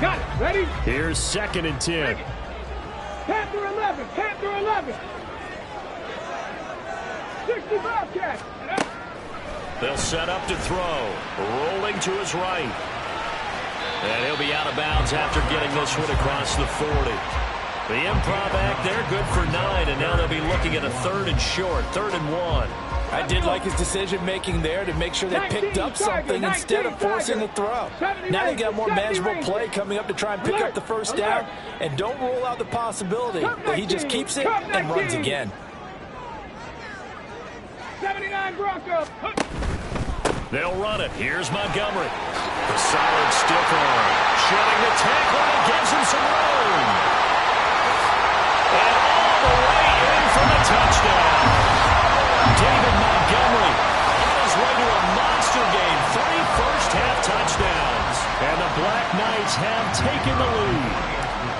Got it. Ready? Here's 2nd and 10. Panther 11, Panther 11. 65 catch. They'll set up to throw. Rolling to his right. And he'll be out of bounds after getting this one across the 40. The improv act there, good for 9, and now they'll be looking at a 3rd and short, 3rd and 1. I did like his decision-making there to make sure they picked up something instead of forcing the throw. Now they got more manageable play coming up to try and pick up the first down, and don't rule out the possibility that he just keeps it and runs again. 79 Broncos. They'll run it. Here's Montgomery. The solid stiff arm. Shedding the tackle and gives him some room. And all the way in for the touchdown. David Montgomery on his way to a monster game. 3 first-half touchdowns. And the Black Knights have taken the lead.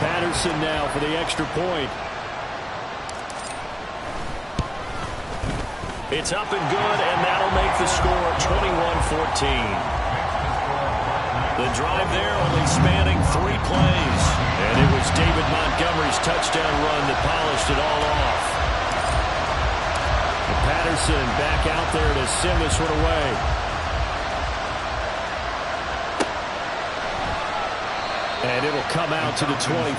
Patterson now for the extra point. It's up and good, and that'll make the score 21-14. The drive there only spanning 3 plays. And it was David Montgomery's touchdown run that polished it all off. And Patterson back out there to send this one away. And it'll come out to the 25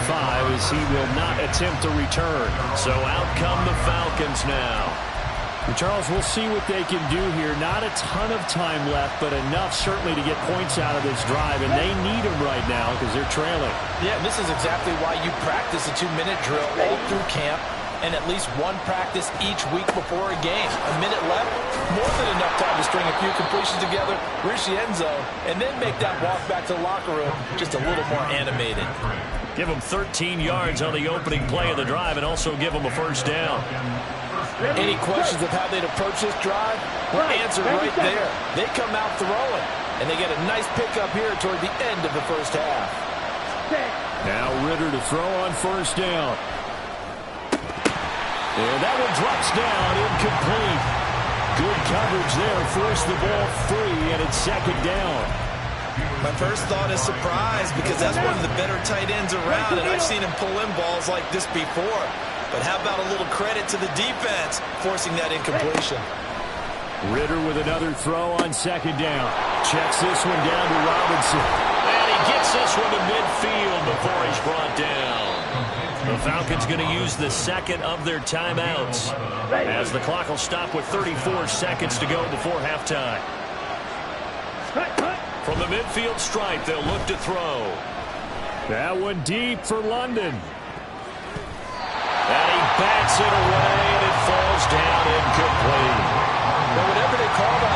as he will not attempt to return. So out come the Falcons now. And Charles, we'll see what they can do here. Not a ton of time left, but enough certainly to get points out of this drive, and they need them right now because they're trailing. Yeah, this is exactly why you practice a 2-minute drill all through camp and at least one practice each week before a game. A minute left, more than enough time to string a few completions together, reach the end zone, and then make that walk back to the locker room just a little more animated. Give them 13 yards on the opening play of the drive and also give them a first down. Any questions of how they'd approach this drive? Well, answered right there. They come out throwing, and they get a nice pickup here toward the end of the first half. Now Ritter to throw on first down. And that one drops down, incomplete. Good coverage there, forced the ball free, and it's 2nd down. My first thought is surprise because that's one of the better tight ends around, and I've seen him pull in balls like this before. But how about a little credit to the defense forcing that incompletion? Ritter with another throw on 2nd down. Checks this one down to Robinson. And he gets this one to midfield before he's brought down. The Falcons going to use the 2nd of their timeouts as the clock will stop with 34 seconds to go before halftime. From the midfield stripe, they'll look to throw. That one deep for London. And he bats it away, and it falls down incomplete. But whatever they called on...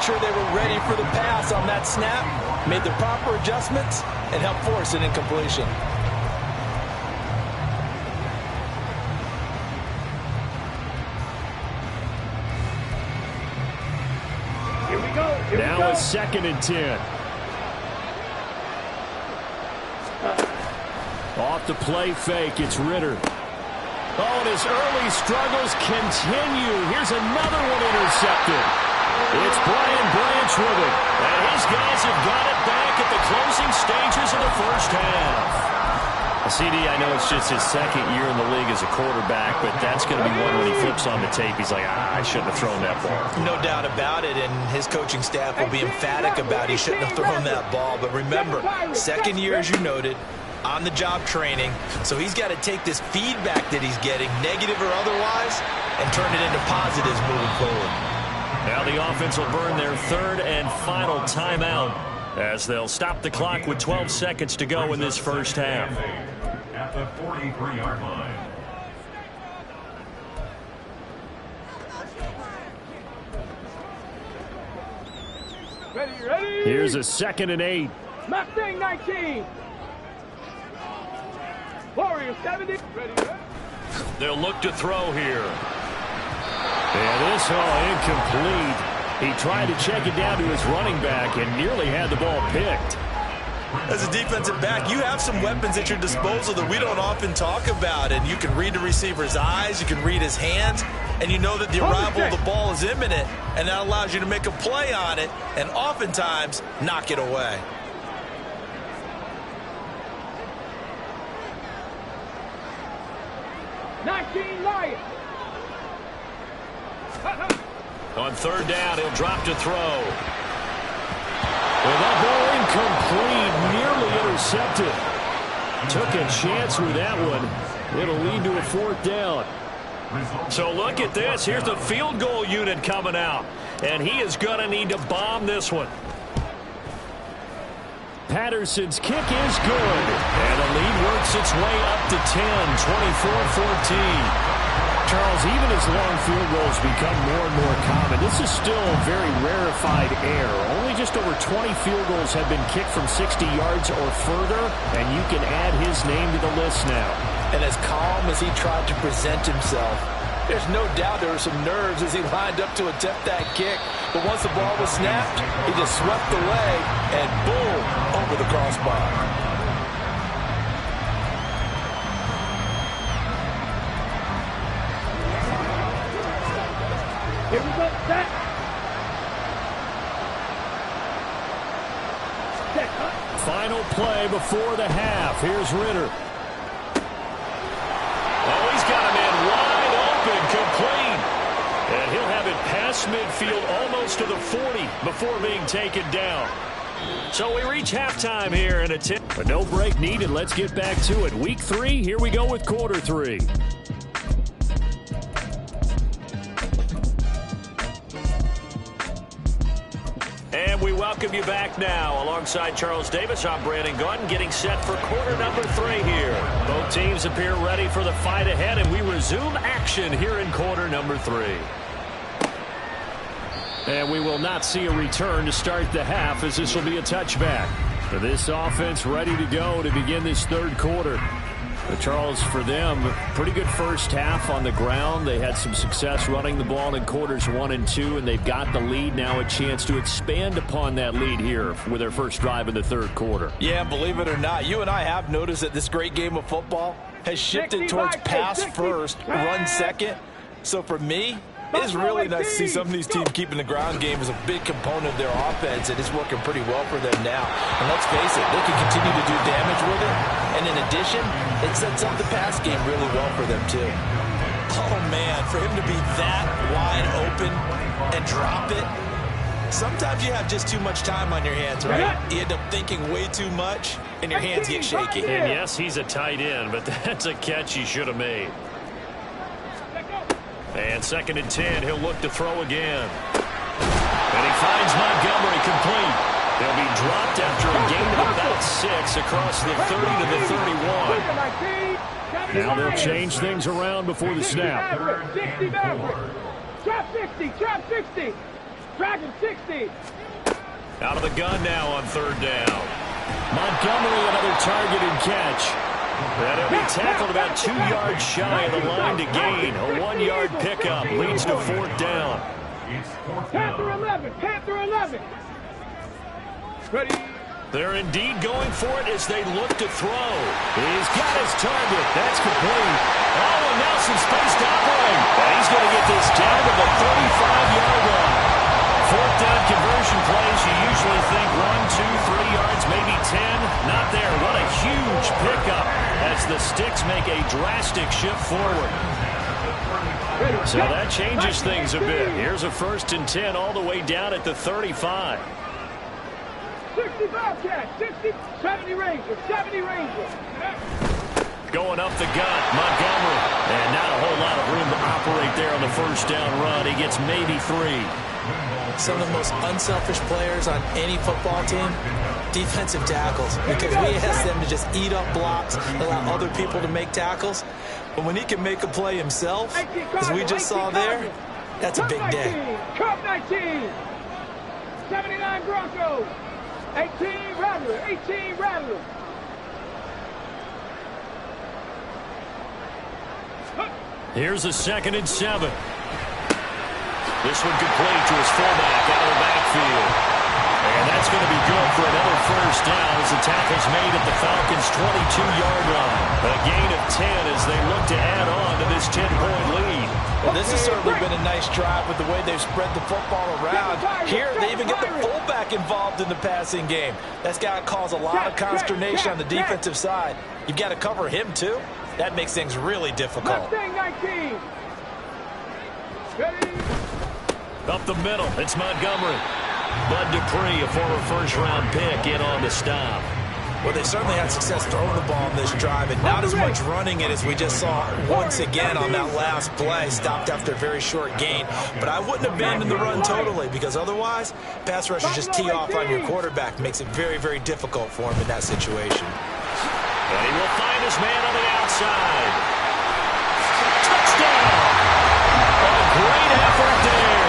sure they were ready for the pass on that snap, made the proper adjustments, and helped force an incompletion. Here we go. Now a 2nd and 10. Off the play fake, it's Ritter. Oh, and his early struggles continue. Here's another one intercepted. It's Brian Branch with it. And his guys have got it back at the closing stages of the first half. CD, I know it's just his 2nd year in the league as a quarterback, but that's going to be one when he flips on the tape. He's like, I shouldn't have thrown that ball. No doubt about it, and his coaching staff will be emphatic about he shouldn't have thrown that ball. But remember, 2nd year, as you noted, on-the-job training, so he's got to take this feedback that he's getting, negative or otherwise, and turn it into positives moving forward. Now the offense will burn their 3rd and final timeout as they'll stop the clock with 12 seconds to go in this first half. At the 43-yard line. Ready? Here's a 2nd and 8. Mustang 19. Warriors 70. Ready. They'll look to throw here. And this incomplete. He tried to check it down to his running back and nearly had the ball picked. As a defensive back, you have some weapons at your disposal that we don't often talk about, and you can read the receiver's eyes, you can read his hands, and you know that the arrival of the ball is imminent, and that allows you to make a play on it and oftentimes knock it away. On 3rd down, he'll drop to throw. And that ball incomplete, nearly intercepted. Took a chance with that one. It'll lead to a 4th down. So look at this. Here's the field goal unit coming out. And he is going to need to bomb this one. Patterson's kick is good. And the lead works its way up to 10, 24-14. Charles, even as long field goals become more and more common, this is still very rarefied air. Only just over 20 field goals have been kicked from 60 yards or further, and you can add his name to the list now. And as calm as he tried to present himself, there's no doubt there were some nerves as he lined up to attempt that kick. But once the ball was snapped, he just swept away and boom, over the crossbar. Here we go, set. Final play before the half. Here's Ritter. Oh, he's got him in wide open, complete. And he'll have it past midfield almost to the 40 before being taken down. So we reach halftime here in a 10. But no break needed. Let's get back to it. Week 3, here we go with quarter 3. And we welcome you back now. Alongside Charles Davis, I'm Brandon Gordon, getting set for quarter number 3 here. Both teams appear ready for the fight ahead, and we resume action here in quarter number 3. And we will not see a return to start the half, as this will be a touchback. For this offense ready to go to begin this 3rd quarter. But Charles, for them, pretty good first half on the ground. They had some success running the ball in quarters 1 and 2, and they've got the lead now, a chance to expand upon that lead here with their first drive in the 3rd quarter. Yeah, believe it or not, you and I have noticed that this great game of football has shifted towards pass first, run second. So for me, it's really nice to see some of these teams keeping the ground game as a big component of their offense, and it's working pretty well for them now. And let's face it, they can continue to do damage with it. And in addition, it sets up the pass game really well for them, too. Oh, man, for him to be that wide open and drop it, sometimes you have just too much time on your hands, right? You end up thinking way too much, and your hands get shaky. And yes, he's a tight end, but that's a catch he should have made. And 2nd and 10, he'll look to throw again. And he finds Montgomery complete. They'll be dropped after a gain of about 6 across the 30 to the 31. Now they'll change things around before the snap. Drop 60. Tracking 60. Out of the gun now on third down. Montgomery, another target and catch. That'll be tackled about 2 yards shy of the line to gain. A 1-yard pickup leads to fourth down. Panther 11. Panther 11. Ready. They're indeed going for it as they look to throw. He's got his target. That's complete. Oh, and now some space to operate. And he's going to get this down to the 35-yard line. Fourth down conversion plays, you usually think 1, 2, 3 yards, maybe 10. Not there. What a huge pickup as the Sticks make a drastic shift forward. So that changes things a bit. Here's a 1st and 10 all the way down at the 35. 60 Bobcat, 60, 70 Ranger, 70 Ranger. Going up the gut, Montgomery. And not a whole lot of room to operate there on the first down run. He gets maybe 3. Some of the most unselfish players on any football team, defensive tackles, because we ask them to just eat up blocks, allow other people to make tackles. But when he can make a play himself, as we just saw there, that's a big day. Cup 19, 79 Broncos, 18 Rattler, 18 Rattler. Here's a 2nd and 7. This one complete to his fullback out of the backfield. And that's going to be good for another first down as the tackle's made at the Falcons' 22-yard line. A gain of 10 as they look to add on to this 10-point lead. Well, this has certainly been a nice drive with the way they've spread the football around. Here, they even get the fullback involved in the passing game. That's got to cause a lot of consternation on the defensive side. You've got to cover him, too. That makes things really difficult. Up the middle, it's Montgomery. Bud Dupree, a former first-round pick, in on the stop. Well, they certainly had success throwing the ball in this drive, and not as much running it as we just saw once again on that last play. Stopped after a very short gain. But I wouldn't abandon the run totally, because otherwise, pass rushers just tee off on your quarterback. Makes it very, very difficult for him in that situation. And he will find his man on the outside. Touchdown! A great effort there.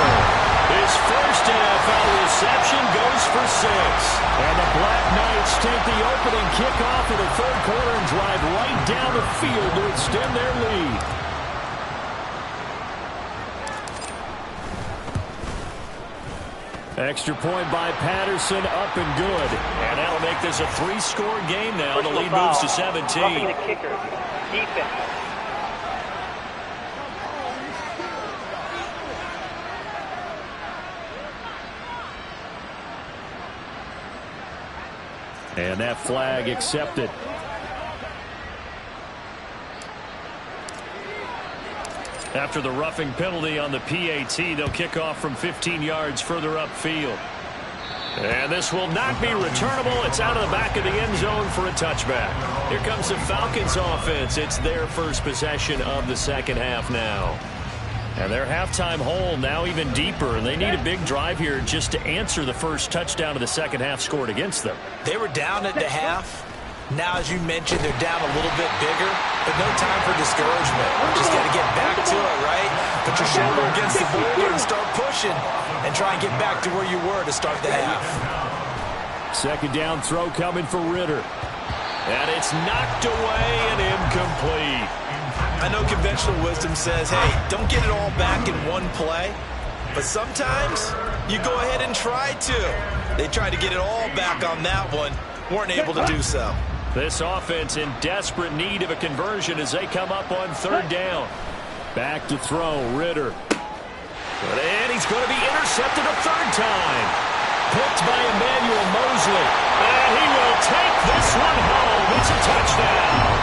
His first NFL reception goes for 6. And the Black Knights take the opening kickoff of the third quarter and drive right down the field to extend their lead. Extra point by Patterson, up and good. And that'll make this a 3-score game now. The lead moves to 17. Roughing the kicker. Defense. And that flag accepted. After the roughing penalty on the PAT, they'll kick off from 15 yards further upfield. And this will not be returnable. It's out of the back of the end zone for a touchback. Here comes the Falcons offense. It's their first possession of the second half now. And their halftime hole now even deeper, and they need a big drive here just to answer the first touchdown of the second half scored against them. They were down at the half. Now, as you mentioned, they're down a little bit bigger, but no time for discouragement. Just got to get back to it, right? Put your shoulder against the boulder and start pushing and try and get back to where you were to start the half. Second down throw coming for Ritter. And it's knocked away and incomplete. I know conventional wisdom says, hey, don't get it all back in one play. But sometimes you go ahead and try to. They tried to get it all back on that one. Weren't able to do so. This offense in desperate need of a conversion as they come up on third down. Back to throw, Ritter. And he's going to be intercepted a third time. Picked by Emmanuel Mosley. And he will take this one home. It's a touchdown.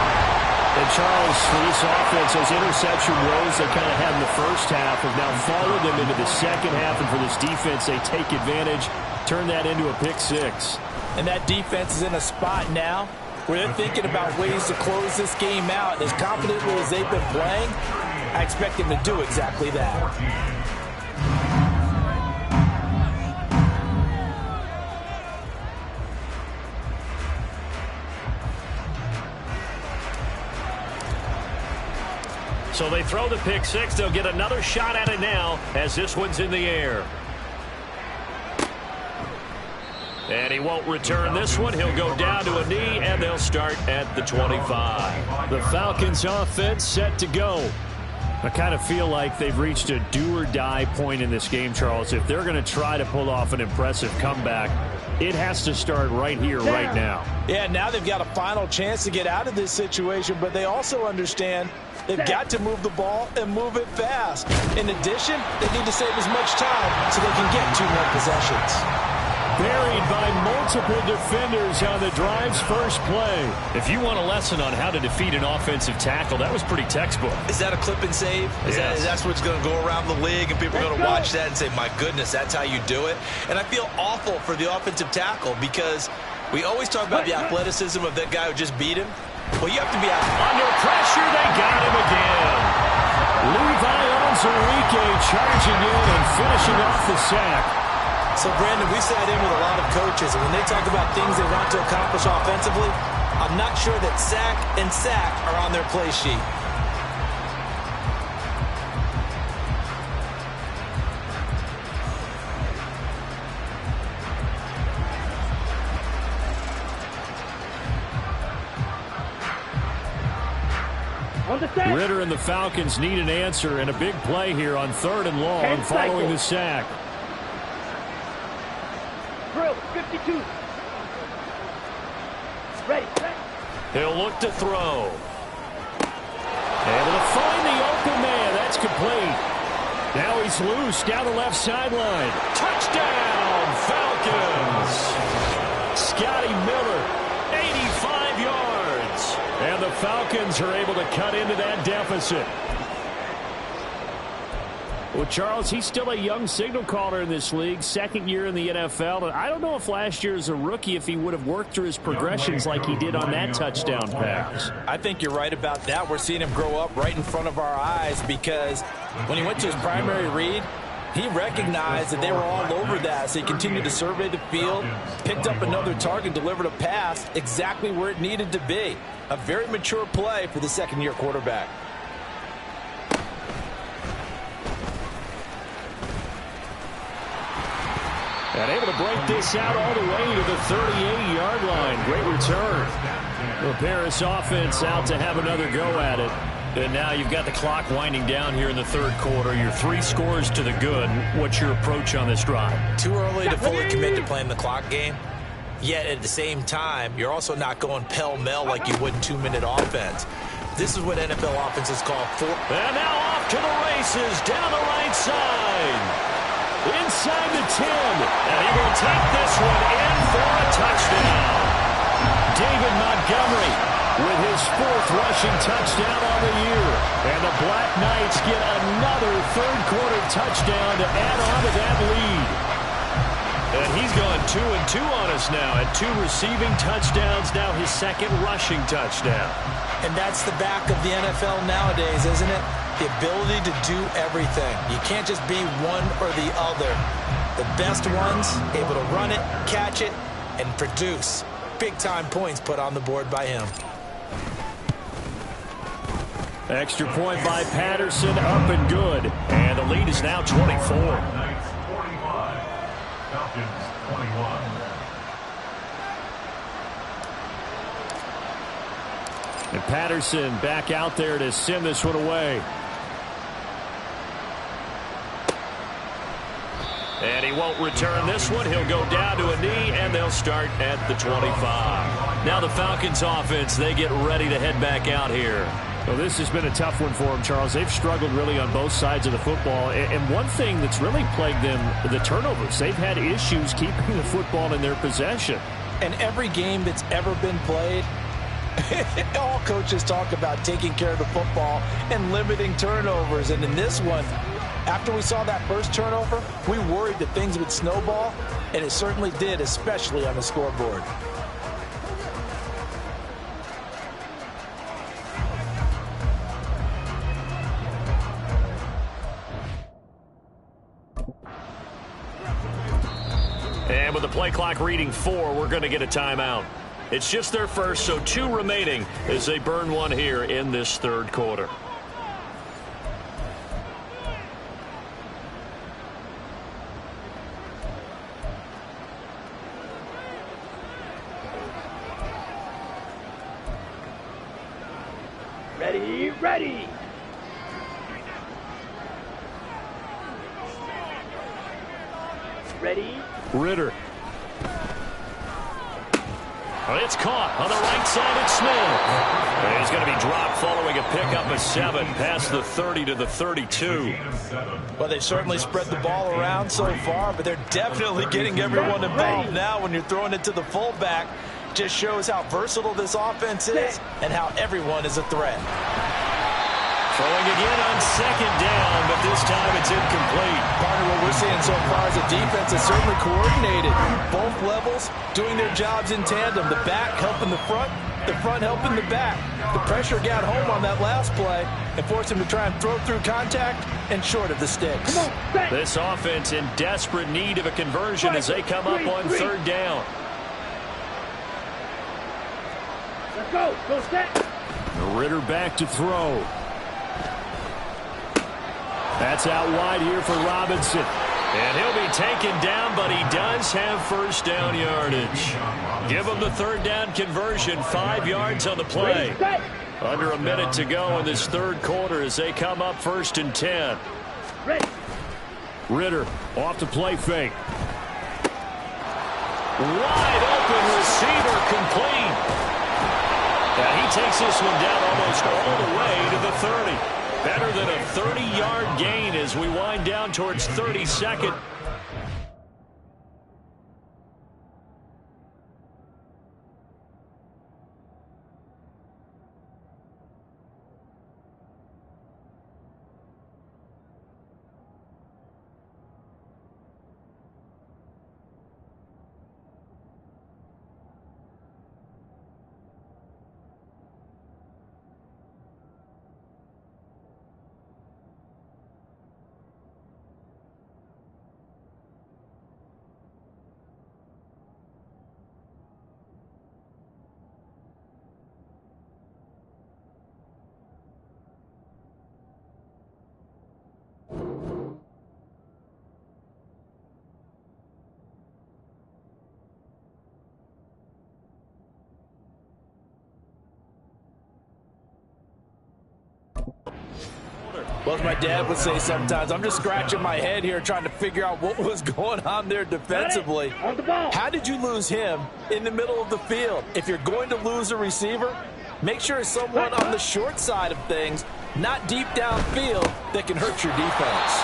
And Charles, for this offense, those interception woes they kind of had in the first half have now followed them into the second half. And for this defense, they take advantage, turn that into a pick 6. And that defense is in a spot now where they're thinking about ways to close this game out. As confidently as they've been playing, I expect them to do exactly that. So they throw the pick 6. They'll get another shot at it now as this one's in the air. And he won't return this one. He'll go down to a knee, and they'll start at the 25. The Falcons offense set to go. I kind of feel like they've reached a do-or-die point in this game, Charles. If they're going to try to pull off an impressive comeback, it has to start right here, right now. Yeah, now they've got a final chance to get out of this situation, but they also understand they've got to move the ball and move it fast. In addition, they need to save as much time so they can get 2 more possessions. Buried by multiple defenders on the drive's first play. If you want a lesson on how to defeat an offensive tackle, that was pretty textbook. Is that a clip and save? That's what's going to go around the league, and people are going to watch that and say, my goodness, that's how you do it? And I feel awful for the offensive tackle because we always talk about the athleticism of that guy who just beat him. Well, you have to be under pressure. They got him again. Levi Onwuzurike charging in and finishing off the sack. So, Brandon, we sat in with a lot of coaches, and when they talk about things they want to accomplish offensively, I'm not sure that sack and sack are on their play sheet. Ritter and the Falcons need an answer and a big play here on 3rd and long following the sack. Drill, 52. Ready. He'll look to throw. Able to find the open man. That's complete. Now he's loose down the left sideline. Touchdown, Falcons. Scotty Miller, 85 yards. And the Falcons are able to cut into that deficit. Well, Charles, he's still a young signal caller in this league, 2nd year in the NFL. And I don't know if last year as a rookie, if he would have worked through his progressions like he did on that touchdown pass. I think you're right about that. We're seeing him grow up right in front of our eyes because when he went to his primary read, he recognized that they were all over that. So he continued to survey the field, picked up another target, delivered a pass exactly where it needed to be. A very mature play for the 2nd-year quarterback. And able to break this out all the way to the 38-yard line. Great return. The Paris offense out to have another go at it. And now you've got the clock winding down here in the 3rd quarter. You're 3 scores to the good. What's your approach on this drive? Too early to fully commit to playing the clock game. Yet at the same time, you're also not going pell-mell like you would in 2-minute offense. This is what NFL offenses call And now off to the races down the right side. Inside the 10, and he will take this one in for a touchdown. David Montgomery with his 4th rushing touchdown on the year. And the Black Knights get another 3rd quarter touchdown to add on to that lead. And he's gone 2-2 on us now at 2 receiving touchdowns, now his 2nd rushing touchdown. And that's the back of the NFL nowadays, isn't it? The ability to do everything. You can't just be one or the other. The best ones able to run it, catch it, and produce big-time points put on the board by him. Extra point by Patterson, up and good. And the lead is now 24. Knights 45, Falcons 21. And Patterson back out there to send this one away. And he won't return this one. He'll go down to a knee, and they'll start at the 25. Now the Falcons offense, they get ready to head back out here. Well, this has been a tough one for them, Charles. They've struggled really on both sides of the football. And one thing that's really plagued them, the turnovers. They've had issues keeping the football in their possession. And every game that's ever been played, all coaches talk about taking care of the football and limiting turnovers. And in this one, after we saw that first turnover, we worried that things would snowball, and it certainly did, especially on the scoreboard. And with the play clock reading 4, we're going to get a timeout. It's just their first, so 2 remaining as they burn one here in this 3rd quarter. Ready, ready. Ready. Ritter. It's caught on the right side. It's Smith. And he's going to be dropped following a pickup of 7 past the 30 to the 32. Well, they've certainly spread the ball around so far, but they're definitely getting everyone involved now when you're throwing it to the fullback. Just shows how versatile this offense is and how everyone is a threat. Throwing again on 2nd down, but this time it's incomplete. Partner, what we're seeing so far is a defense that's certainly coordinated. Both levels doing their jobs in tandem. The back helping the front helping the back. The pressure got home on that last play and forced him to try and throw through contact and short of the sticks. This offense in desperate need of a conversion as they come up on 3rd down. Let's go. Go set. Ritter back to throw. That's out wide here for Robinson. And he'll be taken down, but he does have 1st down yardage. Give him the 3rd down conversion, 5 yards on the play. Under a minute to go in this 3rd quarter as they come up 1st and 10. Ritter off the play fake. Wide open receiver complete. And he takes this one down almost all the way to the 30. Better than a 30-yard gain as we wind down towards 32nd. Well, as my dad would say sometimes, I'm just scratching my head here trying to figure out what was going on there defensively. How did you lose him in the middle of the field? If you're going to lose a receiver, make sure it's someone on the short side of things, not deep downfield, that can hurt your defense.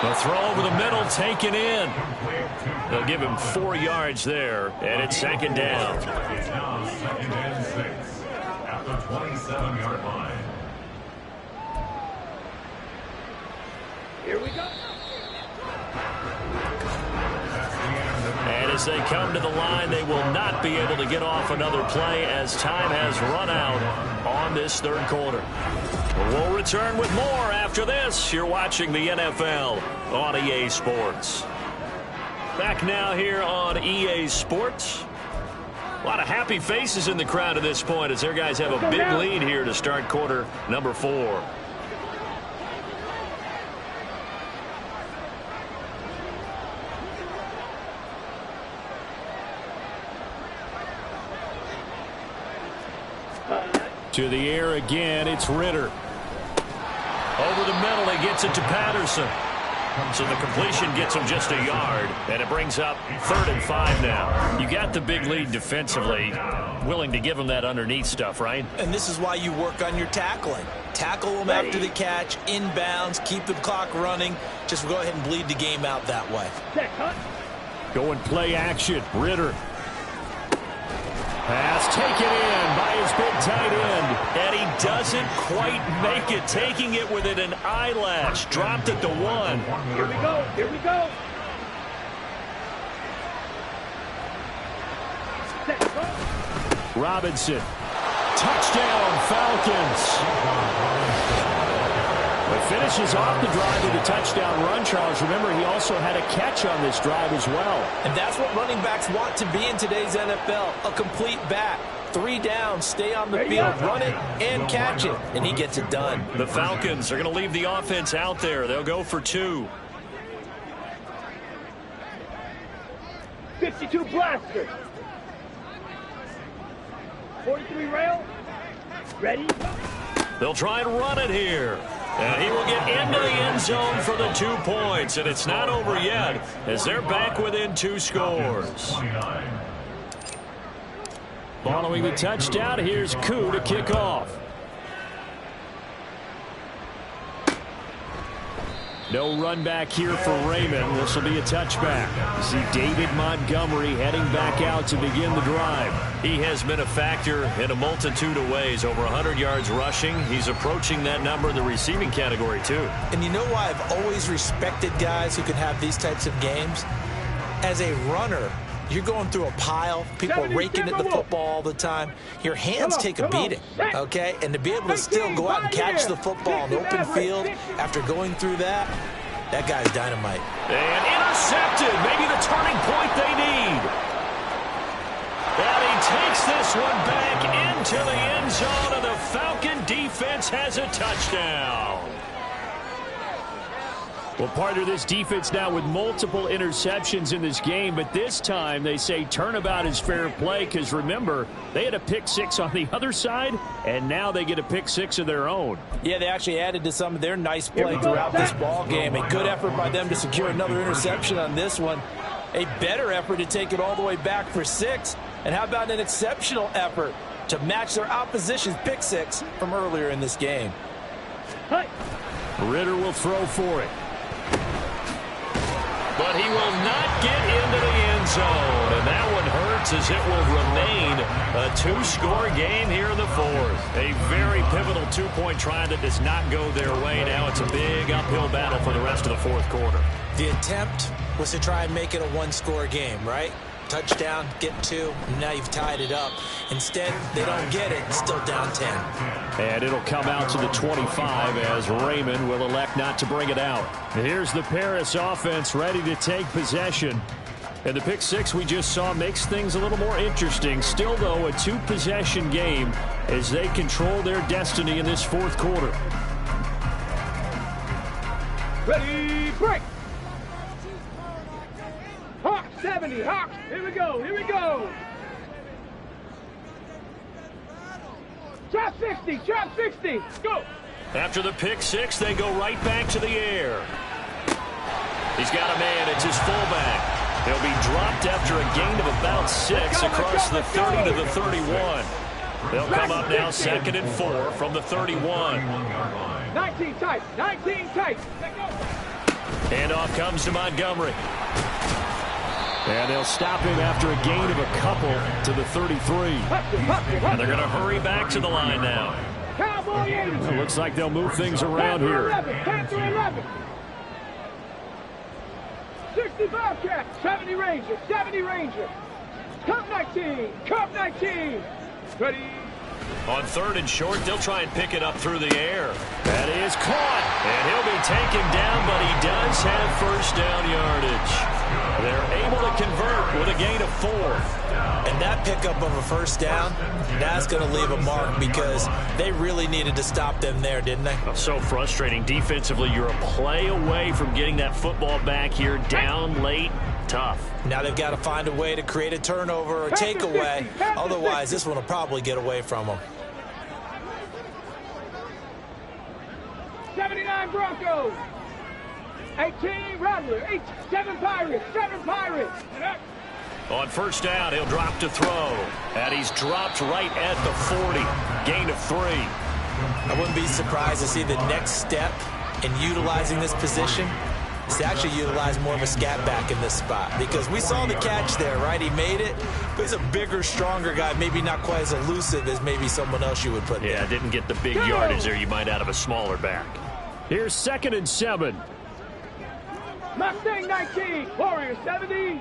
The throw over the middle taken in. They'll give him 4 yards there, and it's 2nd down. It's now 2nd and 6 at the 27-yard line. Here we go. And as they come to the line, they will not be able to get off another play as time has run out on this 3rd quarter. We'll return with more after this. You're watching the NFL on EA Sports. Back now here on EA Sports. A lot of happy faces in the crowd at this point as their guys have a big lead here to start quarter number 4. To the air again, it's Ritter. Over the middle, he gets it to Patterson. So the completion gets him just a yard, and it brings up 3rd and 5 now. You got the big lead defensively, willing to give him that underneath stuff, right? And this is why you work on your tackling. Tackle them after the catch, inbounds, keep the clock running. Just go ahead and bleed the game out that way. Go and play action. Ritter. Pass taken in by his big tight end. And he doesn't quite make it. Taking it within an eyelash. Dropped it to 1. Here we go. Here we go. Robinson. Touchdown, Falcons. But finishes off the drive with a touchdown run, Charles. Remember, he also had a catch on this drive as well. And that's what running backs want to be in today's NFL, a complete back. 3 downs, stay on the field, run it, and catch it. And he gets it done. The Falcons are going to leave the offense out there. They'll go for 2. 52 blaster. 43 rail. Ready. They'll try and run it here. And he will get into the end zone for the 2 points. And it's not over yet as they're back within 2 scores. Following the touchdown, here's Koo to kick off. No run back here for Raymond. This will be a touchback. You see David Montgomery heading back out to begin the drive. He has been a factor in a multitude of ways. Over 100 yards rushing. He's approaching that number in the receiving category, too. And you know why I've always respected guys who can have these types of games? As a runner, you're going through a pile. People are raking at the football all the time. Your hands take a beating, okay? And to be able to still go out and catch the football in open field after going through that guy's dynamite. And intercepted. Maybe the turning point they need. And he takes this one back into the end zone, and the Falcon defense has a touchdown. Well, part of this defense now with multiple interceptions in this game, but this time they say turnabout is fair play because, remember, they had a pick 6 on the other side, and now they get a pick 6 of their own. Yeah, they actually added to some of their nice play throughout this ball game. A good effort by them to secure another interception on this one. A better effort to take it all the way back for 6. And how about an exceptional effort to match their opposition's pick 6 from earlier in this game? Ritter will throw for it. But he will not get into the end zone. And that one hurts as it will remain a 2-score game here in the 4th. A very pivotal 2-point try that does not go their way. Now it's a big uphill battle for the rest of the 4th quarter. The attempt was to try and make it a 1-score game, right? Touchdown, get 2, and now you've tied it up. Instead, they don't get it, still down 10. And it'll come out to the 25 as Raymond will elect not to bring it out. Here's the Paris offense ready to take possession. And the pick 6 we just saw makes things a little more interesting. Still, though, a 2-possession game as they control their destiny in this 4th quarter. Ready, break! Hawks, 70, Hawks, here we go, Drop 60, go! After the pick 6, they go right back to the air. He's got a man, it's his fullback. He'll be dropped after a gain of about 6 across the 30 to the 31. They'll come up now 2nd and 4 from the 31. 19 tight. And off comes to Montgomery. And they'll stop him after a gain of a couple to the 33. And they're going to hurry back to the line now. It looks like they'll move things around here. 65 cap, 70 Ranger. Cup 19. Ready. On 3rd and short, they'll try and pick it up through the air. That is caught. And he'll be taken down, but he does have first down yardage. They're able to convert with a gain of 4. And that pickup of a first down, that's going to leave a mark because they really needed to stop them there, didn't they? So frustrating. Defensively, you're a play away from getting that football back here down late. Tough. Now they've got to find a way to create a turnover or takeaway. Otherwise, this one will probably get away from them. 79 Broncos. 18 Rattler. 7 Pirates. On first down, he'll drop to throw. And he's dropped right at the 40. Gain of 3. I wouldn't be surprised to see the next step in utilizing this position is to actually utilize more of a scat back in this spot. Because we saw the catch there, right? He made it, but he's a bigger, stronger guy. Maybe not quite as elusive as maybe someone else you would put there. Yeah, didn't get the big yardage there you might out of a smaller back. Here's 2nd and 7. Mustang 19. Warrior 70.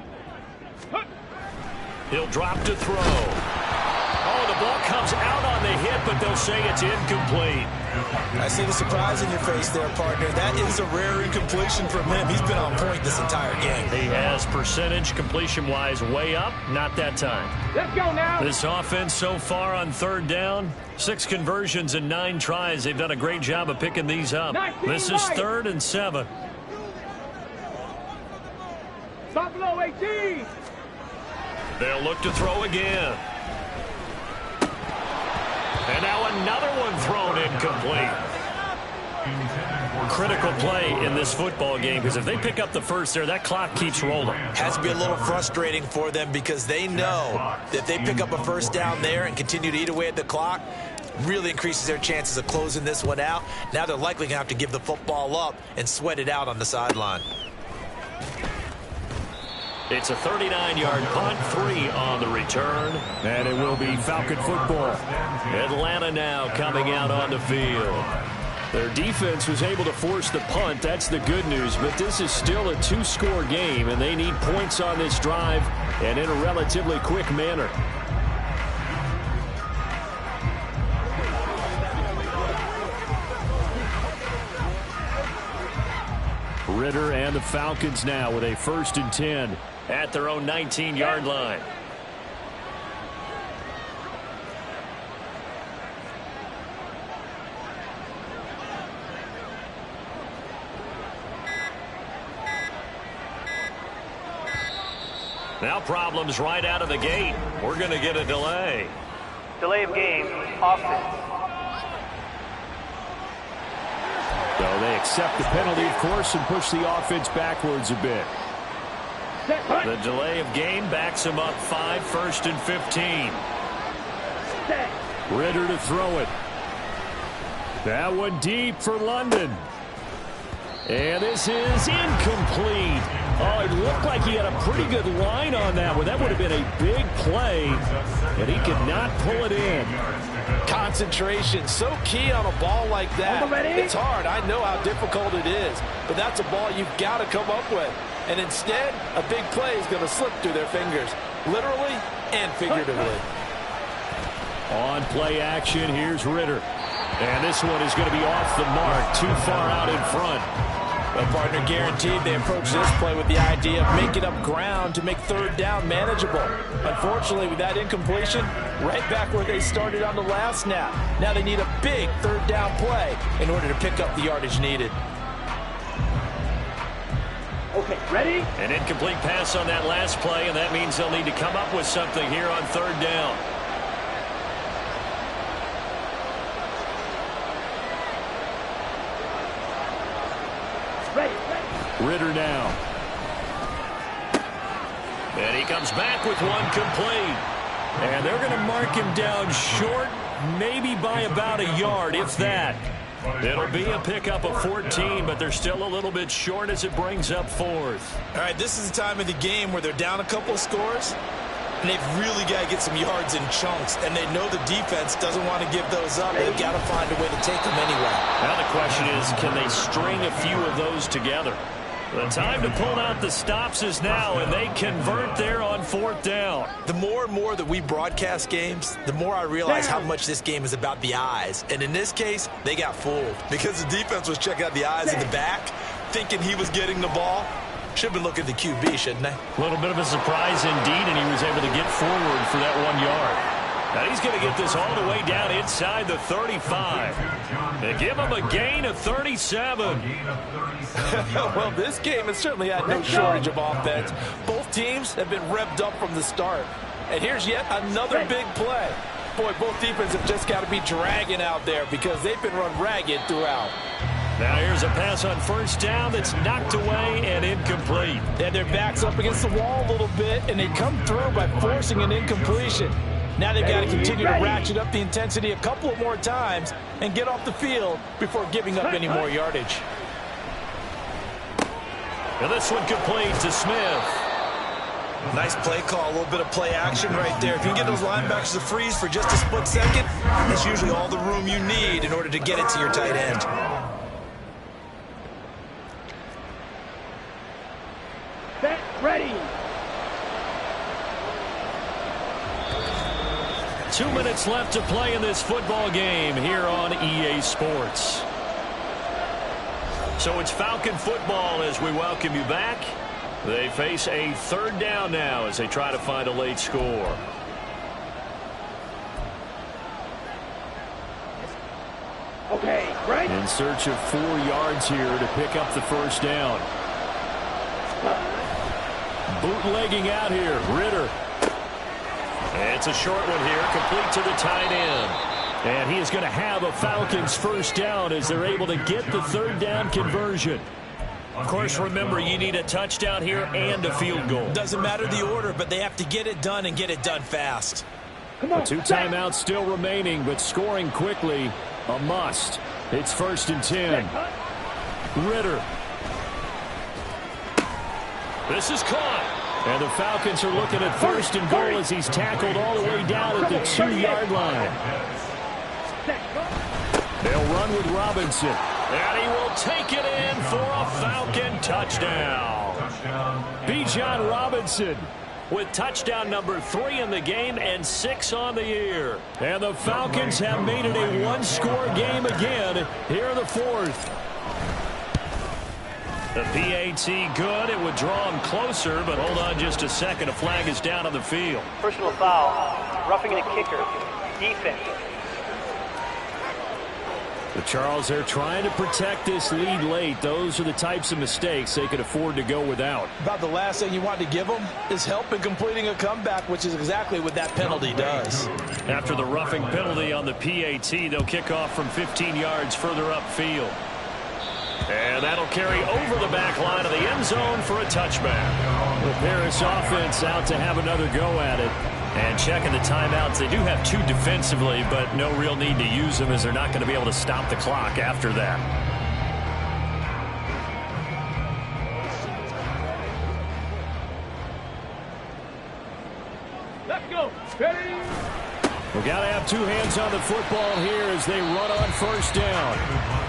He'll drop to throw. Oh, the ball comes out on the hit, but they'll say it's incomplete. I see the surprise in your face there, partner. That is a rare incompletion from him. He's been on point this entire game. He has percentage completion-wise way up. Not that time. Let's go now. This offense so far on 3rd down, 6 conversions and 9 tries. They've done a great job of picking these up. This is 3rd and 7. Buffalo 18. They'll look to throw again. And now another one thrown incomplete. Critical play in this football game, because if they pick up the first there, that clock keeps rolling. Has to be a little frustrating for them because they know that if they pick up a first down there and continue to eat away at the clock, really increases their chances of closing this one out. Now they're likely going to have to give the football up and sweat it out on the sideline. It's a 39-yard punt, 3 on the return, and it will be Falcon football. Atlanta now coming out on the field. Their defense was able to force the punt. That's the good news, but this is still a 2-score game, and they need points on this drive and in a relatively quick manner. Ritter and the Falcons now with a 1st and 10 at their own 19-yard line. Now problems right out of the gate. We're going to get a delay. Delay of game, offense. So they accept the penalty, of course, and push the offense backwards a bit. The delay of game backs them up 5, 1st and 15. Ritter to throw it. That one deep for London. And this is incomplete. Oh, it looked like he had a pretty good line on that one. That would have been a big play, and he could not pull it in. Concentration, so key on a ball like that. It's hard. I know how difficult it is, but that's a ball you've got to come up with. And instead, a big play is going to slip through their fingers, literally and figuratively. On play action, here's Ritter. And this one is going to be off the mark, too far out in front. Well, partner, guaranteed they approach this play with the idea of making up ground to make 3rd down manageable. Unfortunately, with that incompletion, right back where they started on the last snap. Now they need a big 3rd down play in order to pick up the yardage needed. Okay, ready? An incomplete pass on that last play, and that means they'll need to come up with something here on 3rd down. Ritter now. And he comes back with one complete. And they're going to mark him down short, maybe by about a yard, if that. It'll be a pickup of 14, but they're still a little bit short as it brings up 4th. All right, this is the time of the game where they're down a couple of scores, and they've really got to get some yards in chunks, and they know the defense doesn't want to give those up. They've got to find a way to take them anyway. Now the question is, can they string a few of those together? The time to pull out the stops is now, and they convert there on 4th down. The more and more that we broadcast games, the more I realize how much this game is about the eyes. And in this case, they got fooled because the defense was checking out the eyes in the back, thinking he was getting the ball. Should have been looking at the QB, shouldn't they? A little bit of a surprise indeed, and he was able to get forward for that 1 yard. Now he's going to get this all the way down inside the 35. And give him a gain of 37. Well, this game has certainly had no shortage of offense. Both teams have been revved up from the start. And here's yet another big play. Boy, both defenses have just got to be dragging out there because they've been run ragged throughout. Now here's a pass on 1st down that's knocked away and incomplete. They had their backs up against the wall a little bit, and they come through by forcing an incompletion. Now they've got to continue to ratchet up the intensity a couple of more times and get off the field before giving up any more yardage. And this one complete to Smith. Nice play call, a little bit of play action right there. If you can get those linebackers to freeze for just a split second, that's usually all the room you need in order to get it to your tight end. Set, ready. 2 minutes left to play in this football game here on EA Sports. So it's Falcon football as we welcome you back. They face a 3rd down now as they try to find a late score. Okay, right. In search of 4 yards here to pick up the 1st down. Bootlegging out here, Ritter. And it's a short one here, complete to the tight end. And he is going to have a Falcons first down as they're able to get the third down conversion. Of course, remember, you need a touchdown here and a field goal. Doesn't matter the order, but they have to get it done and get it done fast. The 2 timeouts still remaining, but scoring quickly, a must. It's 1st and 10. Ritter. This is caught. And the Falcons are looking at 1st and goal as he's tackled all the way down at the 2-yard line. They'll run with Robinson. And he will take it in for a Falcon touchdown. Bijan Robinson with touchdown number 3 in the game and 6 on the year. And the Falcons have made it a one-score game again here in the 4th. The PAT good. It would draw him closer, but hold on just a second. A flag is down on the field. Personal foul. Roughing the kicker. Defense. The Charles, they're trying to protect this lead late. Those are the types of mistakes they could afford to go without. About the last thing you want to give them is help in completing a comeback, which is exactly what that penalty does. After the roughing penalty on the PAT, they'll kick off from 15 yards further upfield. And that'll carry over the back line of the end zone for a touchback. The Paris offense out to have another go at it. And checking the timeouts, they do have 2 defensively, but no real need to use them as they're not going to be able to stop the clock after that. Let's go. Ready? We got to have 2 hands on the football here as they run on 1st down.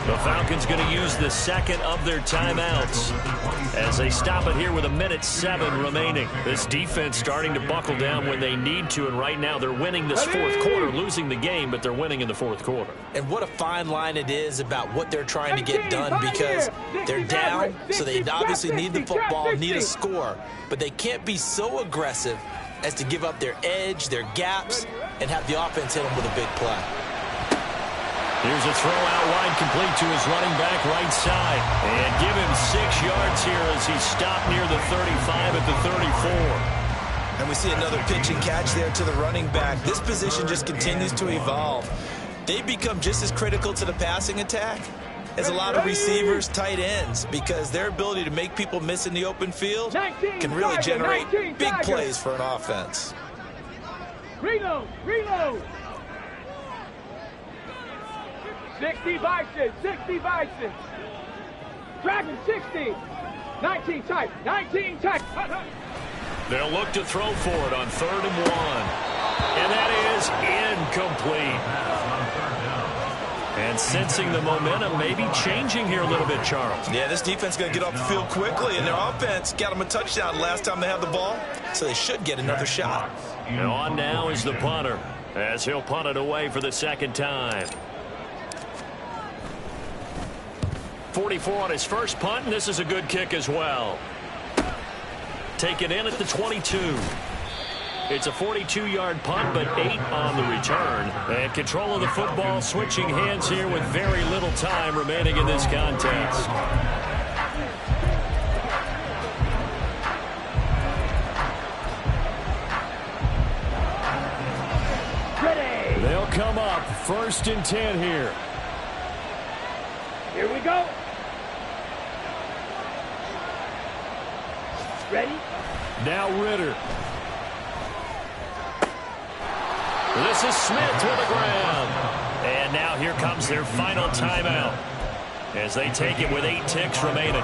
The Falcons going to use the 2nd of their timeouts as they stop it here with 1:07 remaining. This defense starting to buckle down when they need to, and right now they're winning this 4th quarter, losing the game, but they're winning in the 4th quarter. And what a fine line it is about what they're trying to get done, because they're down, so they obviously need the football, need a score, but they can't be so aggressive as to give up their edge, their gaps, and have the offense hit them with a big play. Here's a throw out wide, complete to his running back right side. And give him 6 yards here as he's stopped near the 35 at the 34. And we see another pitch and catch there to the running back. This position just continues to evolve. They become just as critical to the passing attack as a lot of receivers, tight ends, because their ability to make people miss in the open field can really generate big plays for an offense. Reload, reload. 60 Bison, 60 Bison. Dragon 60. 19 type, 19 type. They'll look to throw for it on 3rd and 1. And that is incomplete. And sensing the momentum maybe changing here a little bit, Charles. Yeah, this defense is going to get off the field quickly, and their offense got them a touchdown last time they had the ball, so they should get another shot. And on now is the punter, as he'll punt it away for the 2nd time. 44 on his first punt, and this is a good kick as well. Taken in at the 22. It's a 42-yard punt, but 8 on the return. And control of the football, switching hands here with very little time remaining in this contest. Ready. They'll come up 1st and 10 here. Here we go. Ready? Now Ritter. This is Smith to the ground. And now here comes their final timeout as they take it with 8 ticks remaining.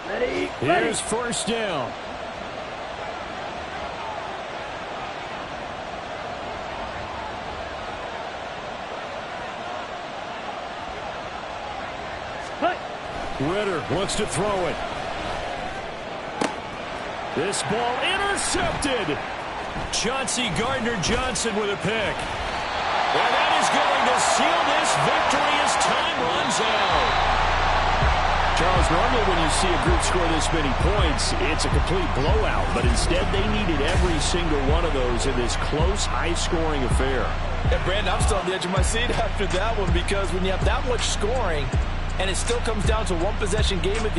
Ready? Here's 1st down. Ritter looks to throw it. This ball intercepted. Chauncey Gardner-Johnson with a pick. And that is going to seal this victory as time runs out. Charles, normally when you see a group score this many points, it's a complete blowout. But instead, they needed every single one of those in this close, high-scoring affair. Yeah, Brandon, I'm still on the edge of my seat after that one, because when you have that much scoring and it still comes down to one possession game at the